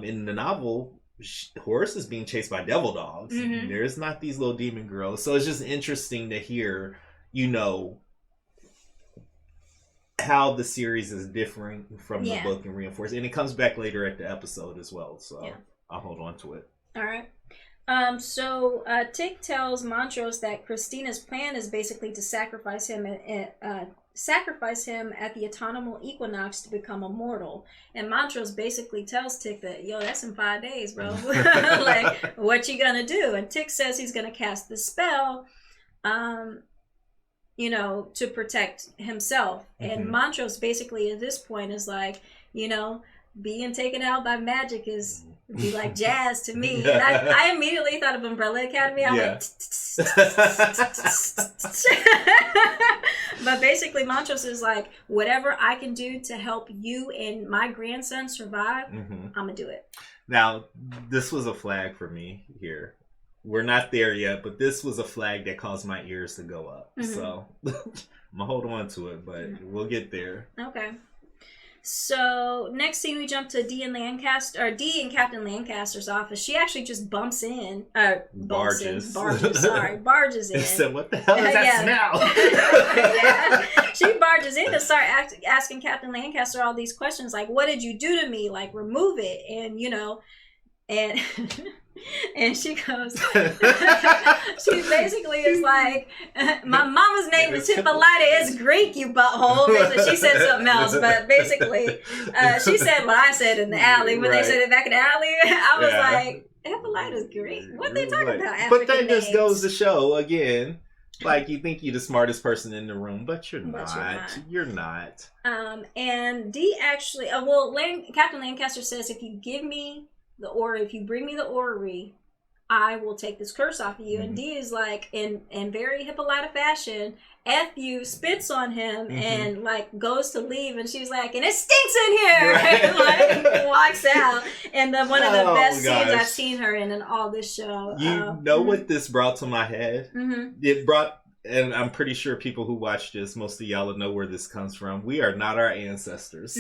In the novel, Horace is being chased by devil dogs. There's not these little demon girls. So it's just interesting to hear, you know, how the series is different from the book and reinforce. And it comes back later at the episode as well. So I'll hold on to it. All right. So Tic tells Montrose that Christina's plan is basically to sacrifice him sacrifice him at the autumnal equinox to become immortal. And Montrose basically tells Tic that, yo, that's in 5 days, bro. Like, what you gonna do? And Tic says he's gonna cast the spell, you know, to protect himself. And Montrose basically at this point is like, you know, being taken out by magic is be like jazz to me. And I immediately thought of Umbrella Academy. I'm like, but basically Montrose is like, whatever I can do to help you and my grandson survive, I'm gonna do it. Now, this was a flag for me here. We're not there yet, but this was a flag that caused my ears to go up. So I'm gonna hold on to it, but we'll get there. Okay. So next scene, we jump to Dee in Captain Lancaster's office. She actually just barges in. Barges in. They said, "What the hell is that smell?" She barges in and start asking Captain Lancaster all these questions, like, "What did you do to me? Like, remove it." And you know, and and she goes, she basically is like, my mama's name is Hippolyta. It's Greek, you butthole. Basically, she said something else, but basically, she said what I said in the alley. When they said it back in the alley, I was like, Hippolyta's Greek. What they talking about? African but that just names? goes to show, again, like, you think you're the smartest person in the room, but you're not. You're not. And Dee actually, Captain Lancaster says, if you give me the order, if you bring me the orrery, I will take this curse off of you. And Dee is like, in very Hippolyta fashion, F you, spits on him, and like goes to leave, and she's like, and it stinks in here, and like walks out. And one of the best scenes I've seen her in all this show. You know what this brought to my head? It brought, and I'm pretty sure people who watch this, most of y'all know where this comes from. We are not our ancestors.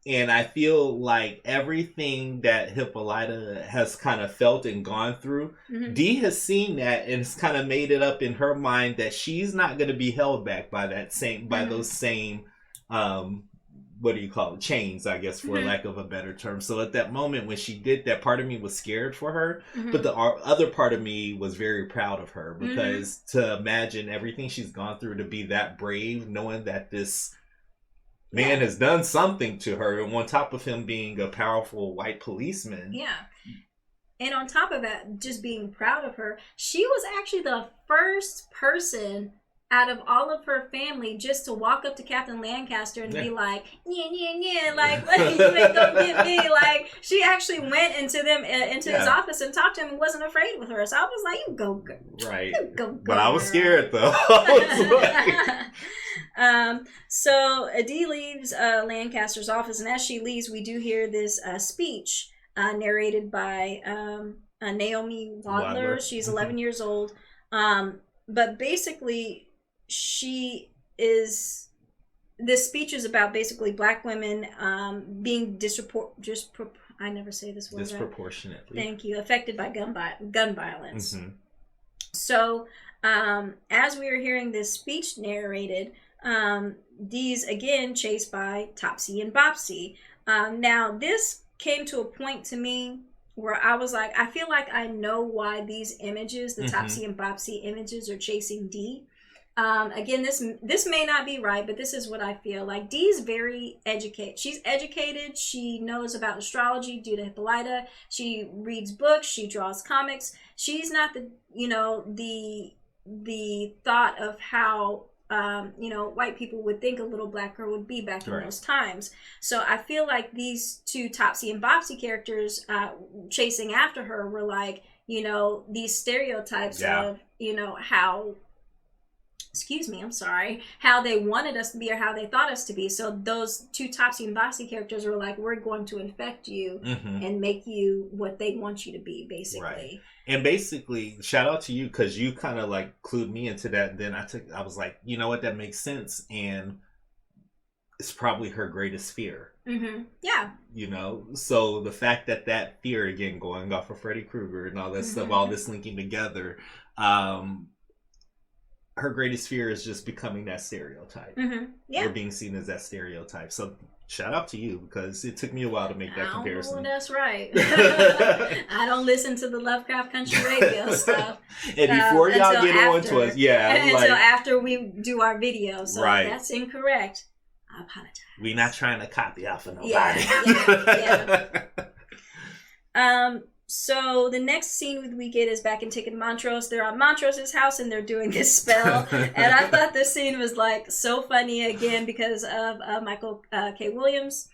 And I feel like everything that Hippolyta has kind of felt and gone through, Dee has seen that and has kind of made it up in her mind that she's not going to be held back by that same, by those same, what do you call it? Chains, I guess, for lack of a better term. So at that moment when she did that, part of me was scared for her, but the other part of me was very proud of her, because to imagine everything she's gone through, to be that brave, knowing that this man has done something to her, and on top of him being a powerful white policeman. And on top of that, just being proud of her, she was actually the first person out of all of her family just to walk up to Captain Lancaster and be like, yeah, like you ain't gonna get me. Like, she actually went into his office and talked to him and wasn't afraid with her. So I was like, you go, right? You go, but I was scared though. So Dee leaves Lancaster's office, and as she leaves, we do hear this speech narrated by Naomi Wadler. She's 11 years old, but basically this speech is about basically black women being I never say this word disproportionately. Thank you. Affected by gun violence. So as we are hearing this speech narrated, Dee's again chased by Topsy and Bopsy. Now this came to a point to me where I was like, I feel like I know why these images, the Topsy and Bopsy images, are chasing Dee. Again, this may not be right, but this is what I feel like. Dee's very educated. She's educated. She knows about astrology due to Hippolyta. She reads books. She draws comics. She's not the thought of how white people would think a little black girl would be back in those times. So I feel like these two Topsy and Bopsy characters chasing after her were like, these stereotypes of, how they wanted us to be or how they thought us to be. So those two Topsy and Bopsy characters were like, we're going to infect you and make you what they want you to be, basically. Right. And basically, shout out to you, because you kind of like clued me into that. And then I was like, you know what, that makes sense. And it's probably her greatest fear. Yeah. So the fact that fear, again, going off of Freddy Krueger and all that stuff, all this linking together, her greatest fear is just becoming that stereotype. Or being seen as that stereotype. So Shout out to you, because it took me a while to make that comparison. Oh, that's right. I don't listen to the Lovecraft Country radio stuff. And before y'all get on to us, until after we do our video. So right. That's incorrect. I apologize. We're not trying to copy off of nobody. Yeah. So the next scene we get is back in Tic and Montrose. They're on Montrose's house and they're doing this spell. And I thought this scene was like so funny again because of Michael K. Williams.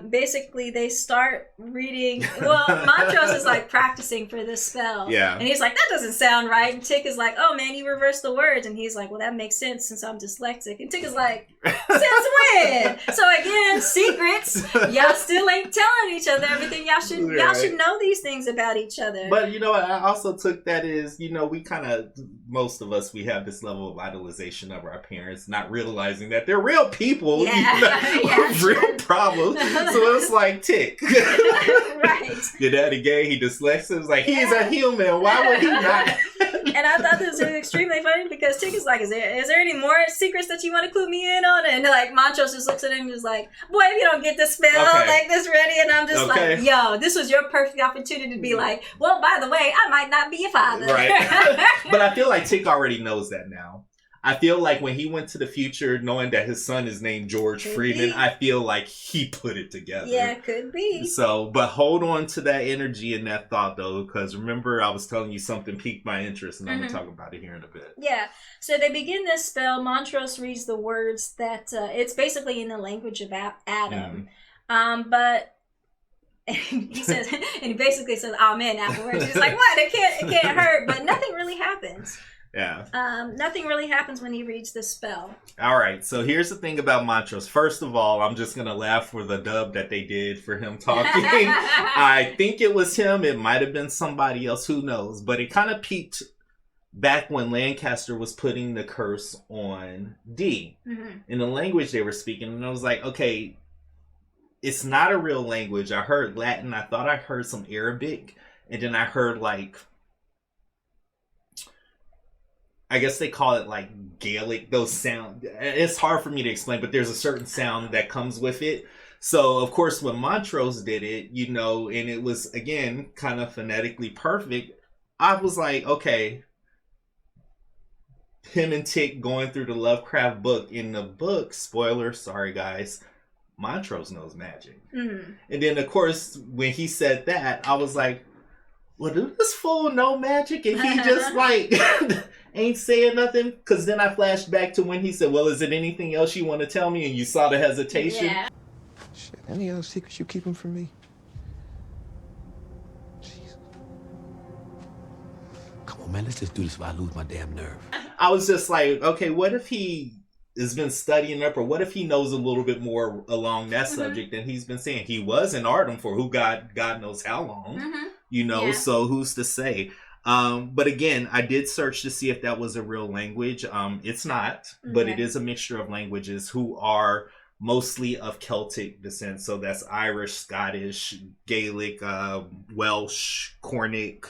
Basically they start reading. Well, Montrose is like practicing for this spell. Yeah. And he's like, that doesn't sound right. And Tic is like, oh man, you reversed the words. And he's like, well, that makes sense since I'm dyslexic. And Tic is like, since when? So again, secrets. Y'all still ain't telling each other everything. Y'all should know these things about each other. But you know, I also took that as, you know, we kind of, most of us, we have this level of idolization of our parents, not realizing that they're real people with real problems. So it's like Tic. Right. Your daddy gay, he dyslexic. It's like, he's a human. Why would he not? And I thought this was extremely funny because Tic is like, is there any more secrets that you want to clue me in on? And like Montrose just looks at him and is like, boy, if you don't get the spell like this ready. And I'm just like, yo, this was your perfect opportunity to be like, well, by the way, I might not be your father. Right. But I feel like Tic already knows that now. I feel like when he went to the future knowing that his son is named George Freeman, I feel like he put it together. Yeah, could be. So, but hold on to that energy and that thought, though, because remember I was telling you something piqued my interest, and I'm going to talk about it here in a bit. Yeah. So they begin this spell. Montrose reads the words that, it's basically in the language of Adam. But... And he says, and he basically says, "Amen." Afterwards, he's like, "What? It can't hurt." But nothing really happens. Yeah. Nothing really happens when he reads the spell. All right. So here's the thing about Montrose. First of all, I'm just gonna laugh for the dub that they did for him talking. I think it was him. It might have been somebody else. Who knows? But it kind of peaked back when Lancaster was putting the curse on Dee in the language they were speaking, and I was like, okay. It's not a real language. I heard Latin. I thought I heard some Arabic. And then I heard like, I guess they call it like Gaelic. Those sound. It's hard for me to explain, but there's a certain sound that comes with it. So, of course, when Montrose did it, you know, and it was, again, kind of phonetically perfect, I was like, okay, him and Tic going through the Lovecraft book. In the book, spoiler, sorry guys, Montrose knows magic. And then, of course, when he said that, I was like, well, does this fool know magic? And he just, like, ain't saying nothing? Because then I flashed back to when he said, well, is it anything else you want to tell me? And you saw the hesitation. Yeah. Shit, any other secrets you keeping from me? Jeez. Come on, man, let's just do this before I lose my damn nerve. I was just like, okay, what if he has been studying up, or what if he knows a little bit more along that subject than he's been saying? He was in Artem for who God knows how long, you know, so who's to say? But again, I did search to see if that was a real language. It's not, but it is a mixture of languages who are mostly of Celtic descent. So that's Irish, Scottish, Gaelic, Welsh, Cornic,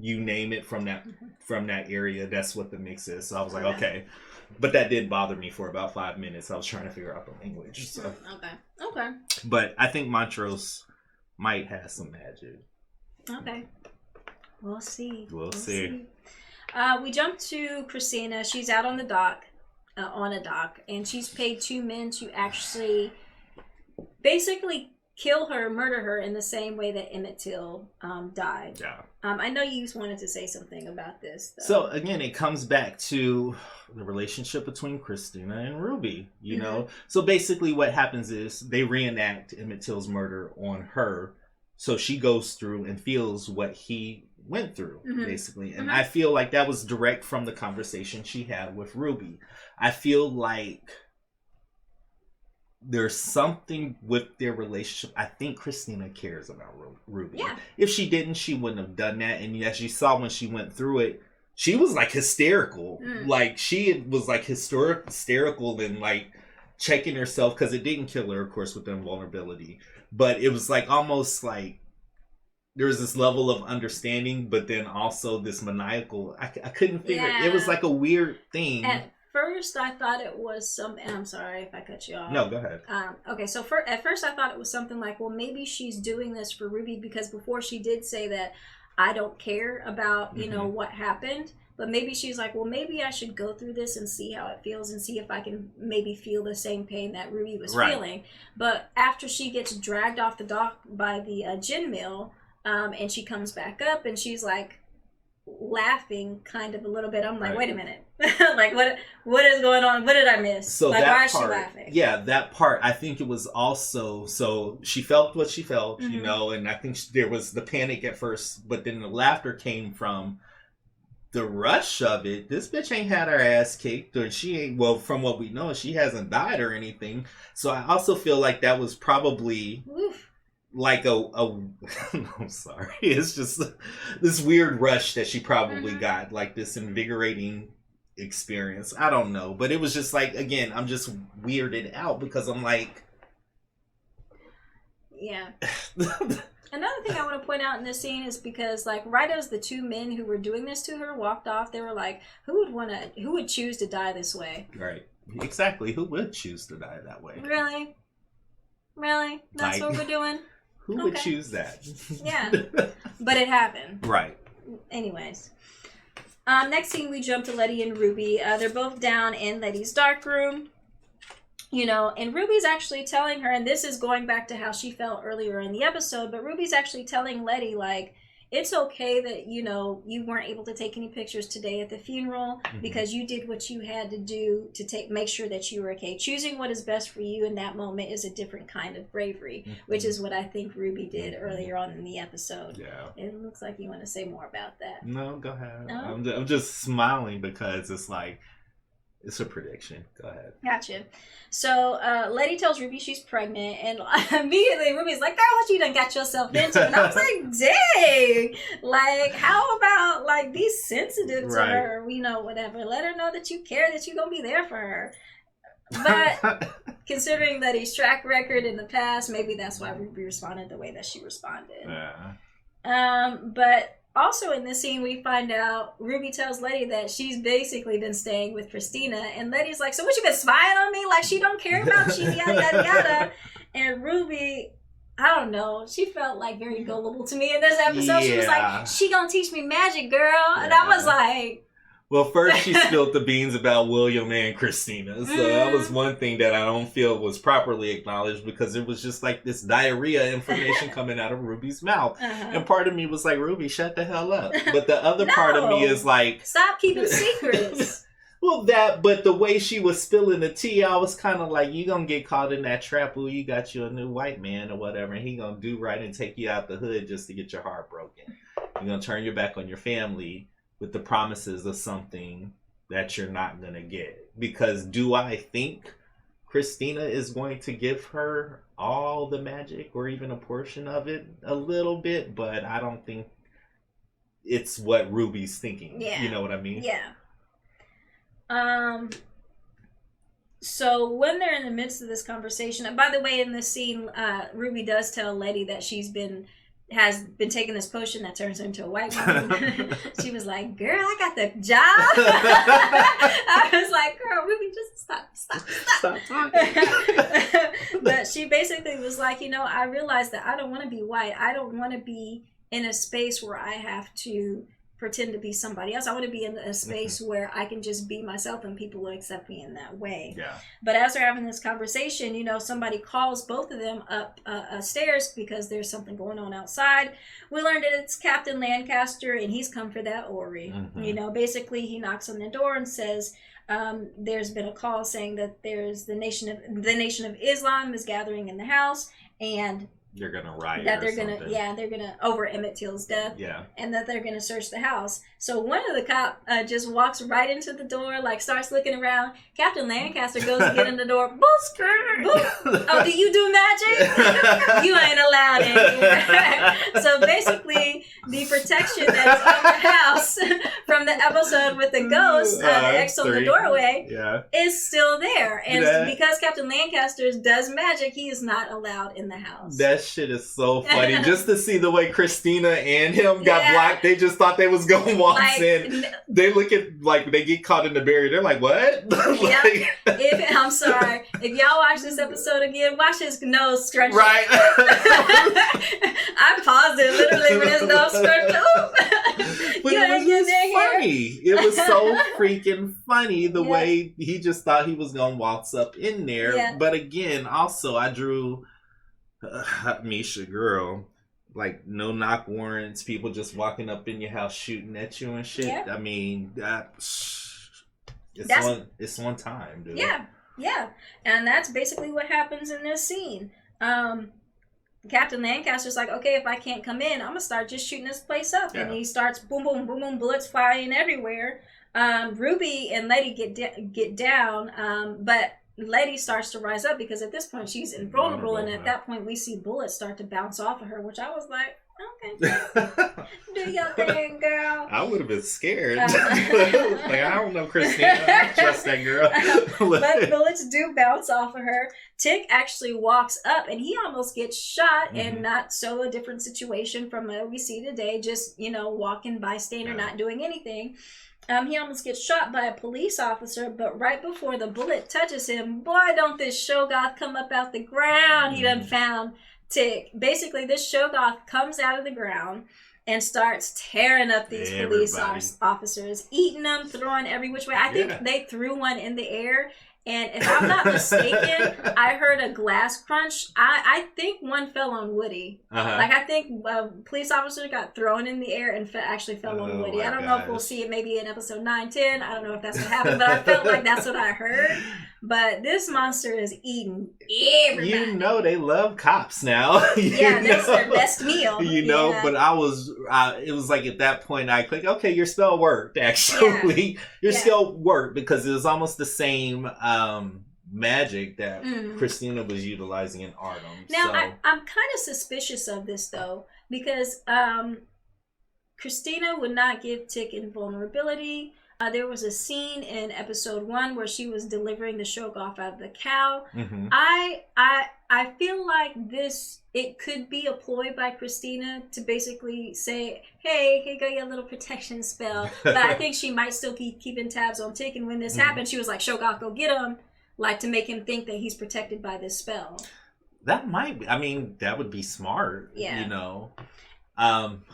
you name it, from that area. That's what the mix is. So I was like, okay. But that did bother me for about 5 minutes. I was trying to figure out the language. So. Okay. But I think Montrose might have some magic. Okay. We'll see. We'll see. We jump to Christina. She's out on the dock, and she's paid 2 men to actually basically kill her, murder her in the same way that Emmett Till died. Yeah. I know you wanted to say something about this, though. So again, it comes back to the relationship between Christina and Ruby, you know? So basically what happens is they reenact Emmett Till's murder on her. So she goes through and feels what he went through, basically. And I feel like that was direct from the conversation she had with Ruby. I feel like there's something with their relationship. I think Christina cares about Ruby. Yeah. If she didn't, she wouldn't have done that. And as you saw when she went through it, she was like hysterical. Like she was like hysterical and like checking herself, because it didn't kill her, of course, with the invulnerability. But it was like almost like there was this level of understanding, but then also this maniacal. I couldn't figure it. It was like a weird thing. first I thought it was some, and I'm sorry if I cut you off. No, go ahead. Okay, so at first I thought it was something like, well, maybe she's doing this for Ruby because before she did say that I don't care about, you know, what happened. But maybe she's like, well, maybe I should go through this and see how it feels and see if I can maybe feel the same pain that Ruby was feeling. But after she gets dragged off the dock by the gin mill, and she comes back up and she's like laughing kind of a little bit. I'm like, wait a minute. Like, what is going on? What did I miss? So like, that why is part, she laughing? Yeah, that part, I think it was also, so she felt what she felt, you know, and I think there was the panic at first, but then the laughter came from the rush of it. This bitch ain't had her ass kicked, or she ain't, well, from what we know, she hasn't died or anything. So I also feel like that was probably like I'm sorry, it's just this weird rush that she probably got, like this invigorating experience. I don't know, but it was just like, again, I'm just weirded out because I'm like, yeah. Another thing I want to point out in this scene is because, like, right as the two men who were doing this to her walked off, they were like, who would choose to die this way? Right. Exactly. Who would choose to die that way? Really? That's what we're doing? Who would choose that? Yeah. But it happened. Right. Anyways. Next scene, we jump to Leti and Ruby. They're both down in Leti's dark room. You know, and Ruby's actually telling her, and this is going back to how she felt earlier in the episode, but Ruby's actually telling Leti, like, it's okay that, you know, you weren't able to take any pictures today at the funeral because you did what you had to do to make sure that you were okay. Choosing what is best for you in that moment is a different kind of bravery, which is what I think Ruby did earlier on in the episode. Yeah. It looks like you want to say more about that. No, go ahead. No? I'm just smiling because it's like, it's a prediction. Go ahead. Gotcha. So Leti tells Ruby she's pregnant, and immediately Ruby's like, girl, what you done got yourself into? And I was like, dang, like, how about, like, be sensitive to her, you know, whatever. Let her know that you care, that you're going to be there for her. But considering Leti's track record in the past, maybe that's why Ruby responded the way that she responded. Yeah. But also in this scene, we find out Ruby tells Leti that she's basically been staying with Christina, and Letty's like, so what, you been spying on me? Like, she don't care about you, yada, yada, yada. And Ruby, I don't know, she felt like very gullible to me in this episode. She was like, she gonna teach me magic, girl. And I was like... Well, first she spilled the beans about William and Christina. So that was one thing that I don't feel was properly acknowledged, because it was just like this diarrhea information coming out of Ruby's mouth. And part of me was like, Ruby, shut the hell up. But the other part of me is like... Stop keeping secrets. Well, but the way she was spilling the tea, I was kind of like, you gonna get caught in that trap. Ooh, you got you a new white man or whatever, and he gonna do right and take you out the hood just to get your heart broken. You're gonna turn your back on your family with the promises of something that you're not going to get. Because do I think Christina is going to give her all the magic or even a portion of it? A little bit, but I don't think it's what Ruby's thinking. Yeah. You know what I mean? Yeah. So when they're in the midst of this conversation, and by the way, in this scene, Ruby does tell Leti that has been taking this potion that turns her into a white woman. She was like, girl, I got the job. I was like, girl, Ruby, just stop talking. But she basically was like, you know, I realized that I don't want to be white. I don't want to be in a space where I have to pretend to be somebody else. I want to be in a space where I can just be myself and people will accept me in that way. Yeah. But as they're having this conversation, you know, somebody calls both of them up stairs because there's something going on outside. We learned that it's Captain Lancaster, and he's come for that Ori. You know, basically he knocks on the door and says, there's been a call saying that there's the Nation of Islam is gathering in the house, and they're gonna riot. That they're gonna over Emmett Till's death. Yeah. And that they're gonna search the house. So one of the cop just walks right into the door, like starts looking around. Captain Lancaster goes to get in the door. Boop, boop. Oh, do you do magic? You ain't allowed in here. So basically, the protection that's on the house from the episode with the ghost, the X on the doorway, is still there. And because Captain Lancaster does magic, he is not allowed in the house. That That shit is so funny. Just to see the way Christina and him got blocked, they just thought they was going to waltz in. They look at, like, they get caught in the barrier. They're like, what? Like, I'm sorry. If y'all watch this episode again, watch his nose stretch. Right. I paused it literally when his nose stretched. But it was just funny. It was so freaking funny the way he just thought he was going to waltz up in there. Yeah. But again, also, I drew Misha, girl, like no knock warrants, people just walking up in your house shooting at you and shit. Yeah. I mean, it's on time, dude. Yeah. And that's basically what happens in this scene. Captain Lancaster's like, okay, if I can't come in, I'm gonna start just shooting this place up. And he starts boom, boom, boom, boom, bullets flying everywhere. Ruby and Leti get down, but Leti starts to rise up because at this point she's invulnerable, and at that point we see bullets start to bounce off of her, which I was like, okay, do your thing, girl. I would have been scared. Like, I don't know, Christina, I don't trust that girl. But bullets do bounce off of her. Tic actually walks up and he almost gets shot, and not so a different situation from what we see today, just, walking bystander, not doing anything. He almost gets shot by a police officer, but right before the bullet touches him, boy, don't this Shoggoth come up out the ground. He done found Tic. Basically, this Shoggoth comes out of the ground and starts tearing up these police officers, eating them, throwing every which way. I think they threw one in the air. And if I'm not mistaken, I heard a glass crunch. I think one fell on Woody. Like, I think a police officer got thrown in the air and actually fell on Woody. I don't know if we'll see it maybe in episode 9, 10. I don't know if that's what happened, but I felt like that's what I heard. But this monster is eating everybody. They love cops now. That's their best meal. But it was like at that point I clicked, okay, your spell worked, actually. Your spell worked because it was almost the same magic that Christina was utilizing in Artem. Now, I'm kind of suspicious of this, though, because Christina would not give Tic invulnerability. There was a scene in episode 1 where she was delivering the Shoggoth out of the cow. I feel like it could be a ploy by Christina to basically say, hey, go get a little protection spell. But I think she might still be keeping tabs on Tic. And when this happened, she was like, Shoggoth, go get him. Like, to make him think that he's protected by this spell. That might be. I mean, that would be smart. Yeah. I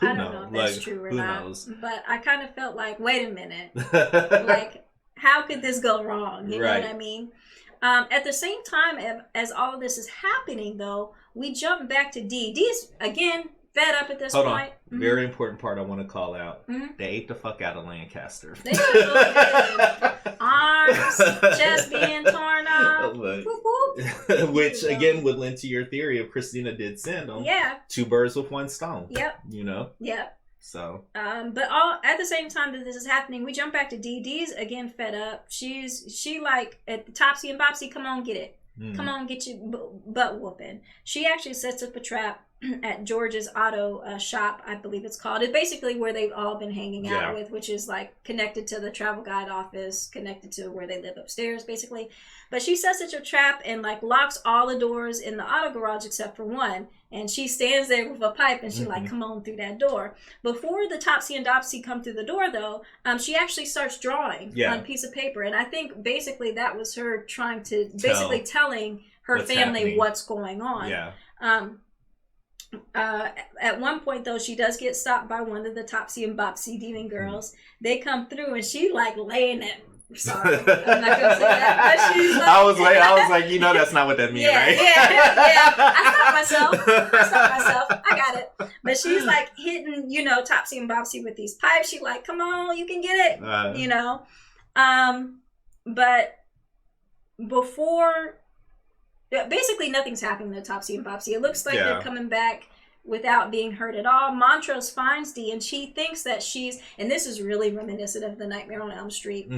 don't know if that's true or not. Who knows? But I kind of felt like, wait a minute. Like, how could this go wrong? You know what I mean? At the same time as all of this is happening, though, we jump back to D. D's, again, fed up at this point. Hold on. Very important part I want to call out. They ate the fuck out of Lancaster. They did. Arms, chest being torn off. Which, again, would lend to your theory of Christina did send them. Yeah. 2 birds with 1 stone. Yep. Yep. So. But at the same time that this is happening, we jump back to Dee. Dee's, again, fed up. She like, at the Topsy and Bopsy, come on, get it. Come on, get your butt whooping. She actually sets up a trap at George's auto shop, I believe it's called. It's basically where they've all been hanging out with, which is like connected to the travel guide office, connected to where they live upstairs, basically. But she sets such a trap and like locks all the doors in the auto garage except for one. And she stands there with a pipe and she like, come on through that door. Before the Topsy and Dopsy come through the door, though, she actually starts drawing on a piece of paper. And I think basically that was her trying to telling her family what's going on. Yeah. At one point, though, she does get stopped by one of the Topsy and Bopsy demon girls. They come through and she like laying it. Sorry, I'm not gonna say that. But she's like, I was like, that's not what that means, right? Yeah. I stopped myself. I got it. But she's like hitting, Topsy and Bopsy with these pipes. She's like, come on, you can get it, But before, basically nothing's happening to Topsy and Bopsy. It looks like they're coming back without being hurt at all. Montrose finds Dee and she thinks that and this is really reminiscent of the Nightmare on Elm Street.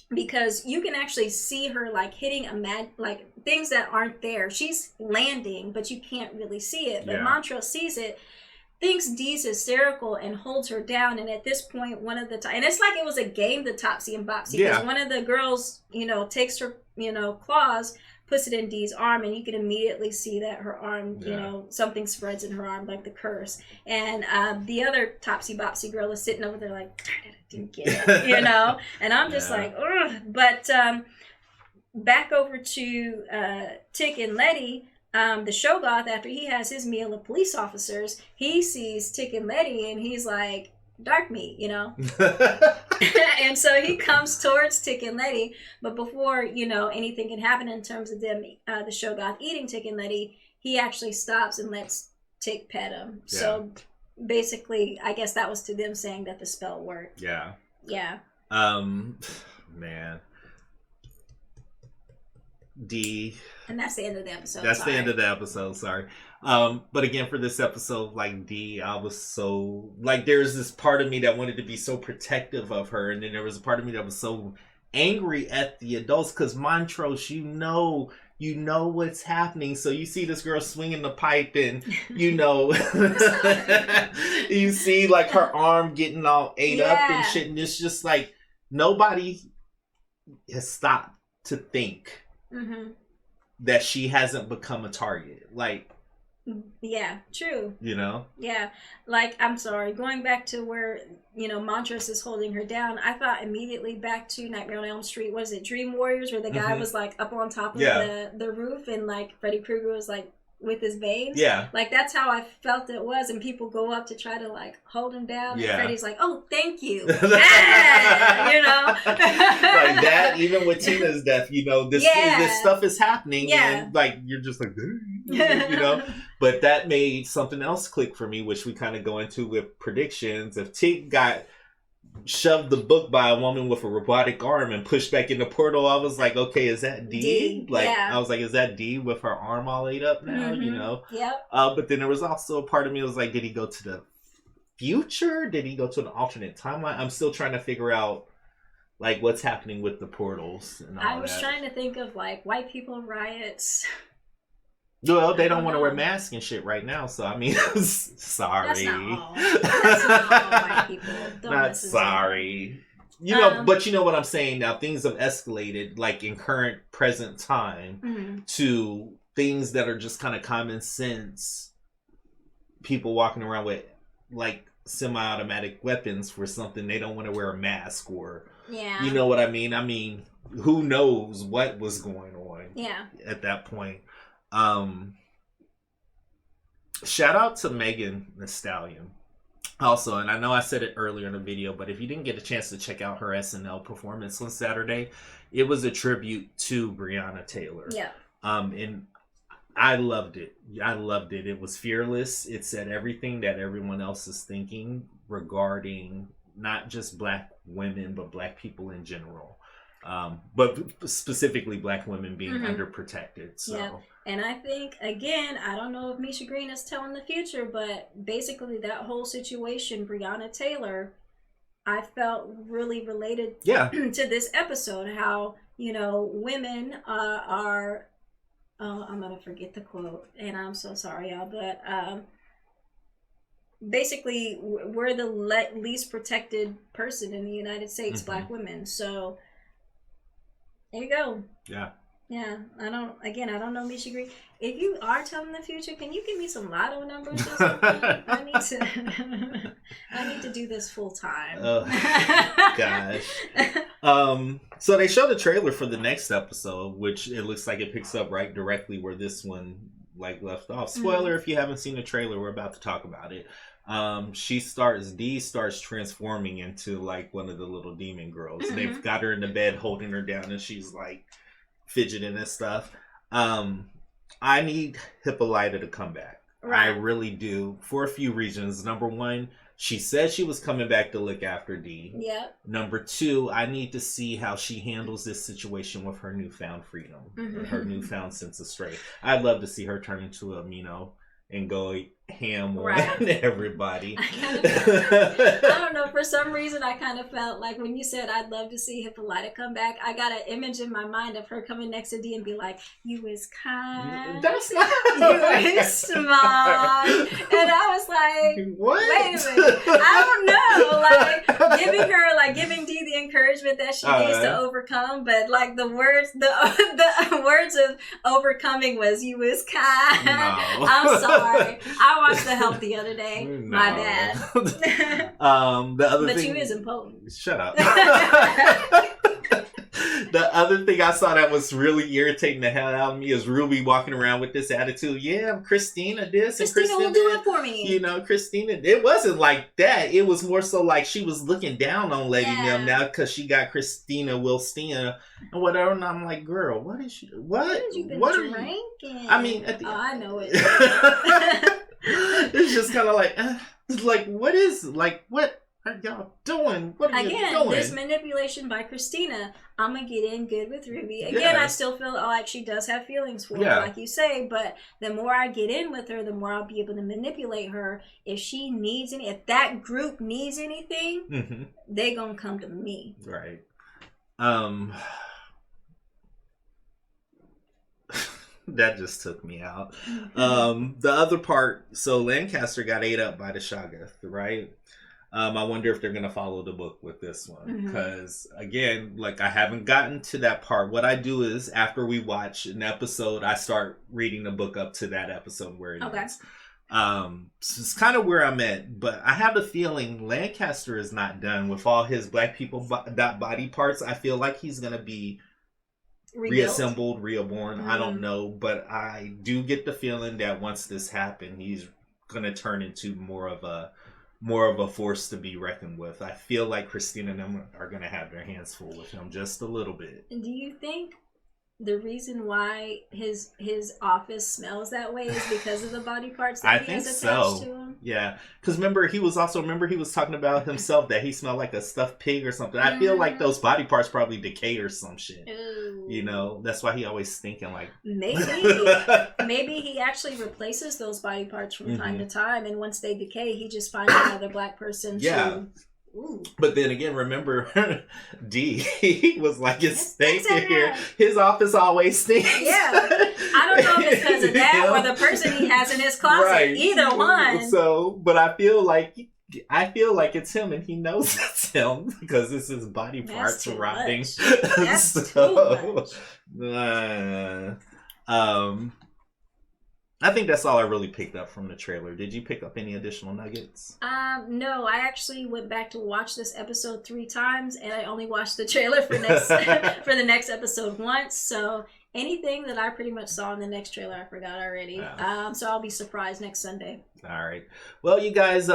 Because you can actually see her like hitting like things that aren't there. She's landing, but you can't really see it. But Montrose sees it, thinks Dee's hysterical, and holds her down. And at this point, one of the and it's like it was a game, the Topsy and Bopsy, because one of the girls, takes her, claws, puts it in Dee's arm, and you can immediately see that her arm, Yeah. you know, something spreads in her arm, like the curse. And the other Topsy Bopsy girl is sitting over there like, darn it, I didn't get it, you know? And I'm just like, ugh. But back over to Tic and Leti. The Shoggoth, after he has his meal of police officers, he sees Tic and Leti, and he's like, dark meat, you know? And so he comes towards Tic and Leti, but before, you know, anything can happen in terms of them, the Shoggoth eating Tic and Leti, he actually stops and lets Tic pet him. Yeah. So basically, I guess that was to them saying that the spell worked. Yeah. Yeah. Man. D. And that's the end of the episode. That's the end of the episode, sorry. But again, for this episode, like D, I was so, like, there's this part of me that wanted to be so protective of her, and then there was a part of me that was so angry at the adults, because Montrose, you know what's happening. So you see this girl swinging the pipe, and you know, you see like her arm getting all ate up and shit, and it's just like nobody has stopped to think that she hasn't become a target. Like, yeah, true. You know? Yeah. Like, I'm sorry, going back to where, you know, Montrose is holding her down, I thought immediately back to Nightmare on Elm Street. Was it Dream Warriors, where the guy was like up on top of the roof, and like Freddy Krueger was like with his veins? Yeah. Like, that's how I felt it was, and people go up to try to like hold him down, and Freddy's like, oh, thank you. You know? Like that, even with Tina's death, you know, this stuff is happening, and like you're just like, you know. But that made something else click for me, which we kind of go into with predictions. If Tic got shoved the book by a woman with a robotic arm and pushed back in the portal, I was like, okay, is that D? Like, I was like, is that D with her arm all ate up now? You know? Yep. But then there was also a part of me that was like, did he go to the future? Did he go to an alternate timeline? I'm still trying to figure out like what's happening with the portals and all that. I was trying to think of like white people riots. Well, they don't want to wear masks and shit right now, so I mean, sorry. That's not all. That's not all white people. Not sorry. You know, but you know what I'm saying now. Things have escalated, like in current present time, to things that are just kind of common sense. People walking around with like semi-automatic weapons for something they don't want to wear a mask or. Yeah. You know what I mean? I mean, who knows what was going on? Yeah. At that point. Shout out to Megan Thee Stallion also, and I know I said it earlier in the video, but if you didn't get a chance to check out her SNL performance on Saturday, it was a tribute to Breonna Taylor. Yeah. And I loved it. It was fearless. It said everything that everyone else is thinking regarding not just black women, but black people in general. But specifically black women being underprotected. So. Yeah. And I think, again, I don't know if Misha Green is telling the future, but basically that whole situation, Breonna Taylor, I felt really related to this episode. How, you know, women are, I'm going to forget the quote, and I'm so sorry, y'all, but basically we're the least protected person in the United States, black women. So there you go. Yeah. Yeah, I don't know Misha Green. If you are telling the future, can you give me some lotto numbers or something? I need to do this full time. Oh, gosh. So they showed a trailer for the next episode, which it looks like it picks up right directly where this one like left off. Spoiler, if you haven't seen the trailer, we're about to talk about it. Dee starts transforming into like one of the little demon girls. They've got her in the bed holding her down, and she's like fidgeting and stuff. I need Hippolyta to come back. Right. I really do, for a few reasons. Number one, she said she was coming back to look after Dee. Yep. Number two, I need to see how she handles this situation with her newfound freedom, her newfound sense of strength. I'd love to see her turn into a Mino and go ham on everybody. I don't know. For some reason, I kind of felt like when you said I'd love to see Hippolyta come back, I got an image in my mind of her coming next to Dee and be like, "You is kind. That's not. You is smart." And I was like, "What? Wait a minute. I don't know. Like, giving Dee the encouragement that she needs to overcome, but like the words of overcoming was "you was kind." No. I'm sorry. I watched The Help the other day. No. My bad. The other but thing, you is impotent. Shut up. The other thing I saw that was really irritating the hell out of me is Ruby walking around with this attitude. Yeah, I'm Christina this and Christina will do it for me. You know, Christina. It wasn't like that. It was more so like she was looking down on Leti them now because she got Christina Wilstina and whatever. And I'm like, girl, what is she? What? What are you? I mean, I know it. It's just kind of like what is like what? What y'all doing? What are you doing? This manipulation by Christina, I'm gonna get in good with Ruby. Again, I still feel like she does have feelings for her, like you say, but the more I get in with her, the more I'll be able to manipulate her. If she needs if that group needs anything, they gonna come to me. Right. That just took me out. The other part, so Lancaster got ate up by the Shoggoth, right? I wonder if they're going to follow the book with this one. Because, again, like, I haven't gotten to that part. What I do is, after we watch an episode, I start reading the book up to that episode where it is. So it's kind of where I'm at. But I have a feeling Lancaster is not done with all his black people body parts. I feel like he's going to be reassembled, reborn. I don't know. But I do get the feeling that once this happens, he's going to turn into more of a force to be reckoned with. I feel like Christina and them are going to have their hands full with him just a little bit. Do you think the reason why his office smells that way is because of the body parts that he has attached to him? Yeah, because remember he was talking about himself that he smelled like a stuffed pig or something. I feel like those body parts probably decay or some shit. Ooh. You know, that's why he always stinking like. Maybe he actually replaces those body parts from time to time, and once they decay, he just finds another black person. Ooh. But then again, remember, D was like, it's stinking here. His office always stinks. Yeah. I don't know if it's because of that or the person he has in his closet. Right. Either one. So, but I feel like it's him and he knows it's him because this is body parts rotting. That's too much. I think that's all I really picked up from the trailer. Did you pick up any additional nuggets? No, I actually went back to watch this episode 3 times, and I only watched the trailer for for the next episode once. So anything that I pretty much saw in the next trailer, I forgot already. So I'll be surprised next Sunday. All right. Well, you guys,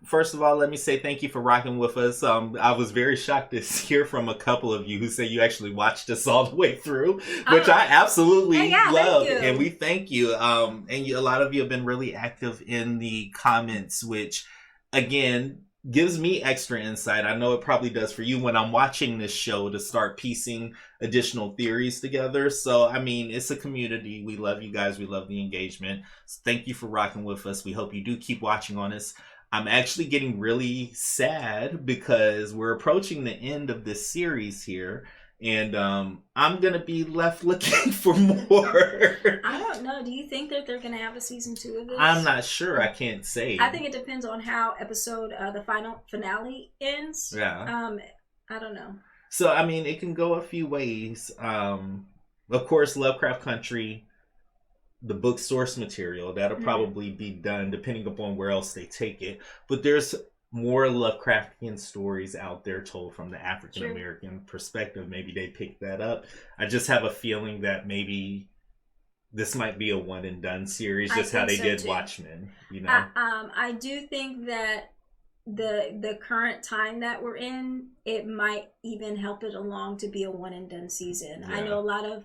first of all, let me say thank you for rocking with us. I was very shocked to hear from a couple of you who say you actually watched us all the way through, which I absolutely love. And we thank you. A lot of you have been really active in the comments, which, again, gives me extra insight. I know it probably does for you when I'm watching this show to start piecing additional theories together. So, I mean, it's a community. We love you guys. We love the engagement. So thank you for rocking with us. We hope you do keep watching on us. I'm actually getting really sad because we're approaching the end of this series here. And I'm going to be left looking for more. I don't know. Do you think that they're going to have a season 2 of this? I'm not sure. I can't say. I think it depends on how the final finale ends. Yeah. I don't know. So, I mean, it can go a few ways. Of course, Lovecraft Country, the book source material, that'll probably be done depending upon where else they take it. But there's more Lovecraftian stories out there told from the African American perspective. Maybe they pick that up. I just have a feeling that maybe this might be a one and done series, just how they did Watchmen. You know, I do think that the current time that we're in, it might even help it along to be a one and done season. I know a lot of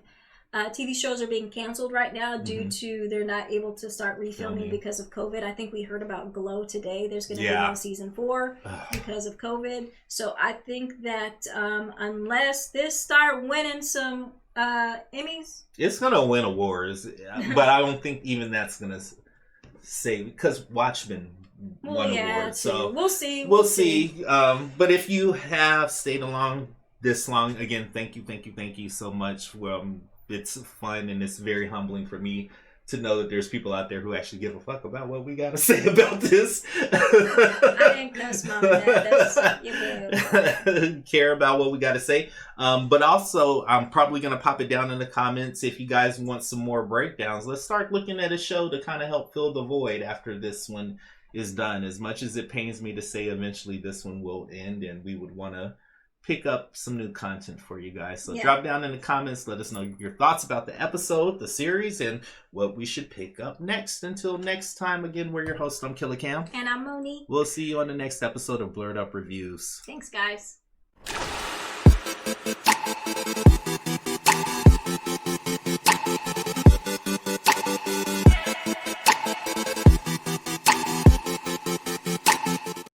TV shows are being canceled right now due to they're not able to start refilming because of COVID. I think we heard about Glow today. There's going to be no season 4 because of COVID. So I think that unless this start winning some Emmys, it's going to win awards. But I don't think even that's going to save, because Watchmen won awards. So we'll see. We'll see. But if you have stayed along this long, again, thank you so much. It's fun and it's very humbling for me to know that there's people out there who actually give a fuck about what we gotta say about this. I didn't cuss, Mom and Dad. You care about what we gotta say. But also, I'm probably gonna pop it down in the comments if you guys want some more breakdowns. Let's start looking at a show to kind of help fill the void after this one is done. As much as it pains me to say eventually this one will end and we would want to pick up some new content for you guys. So drop down in the comments, let us know your thoughts about the episode, the series, and what we should pick up next. Until next time, again, we're your hosts. I'm Killer Cam. And I'm Monique. We'll see you on the next episode of Blerd Up Reviews. Thanks, guys.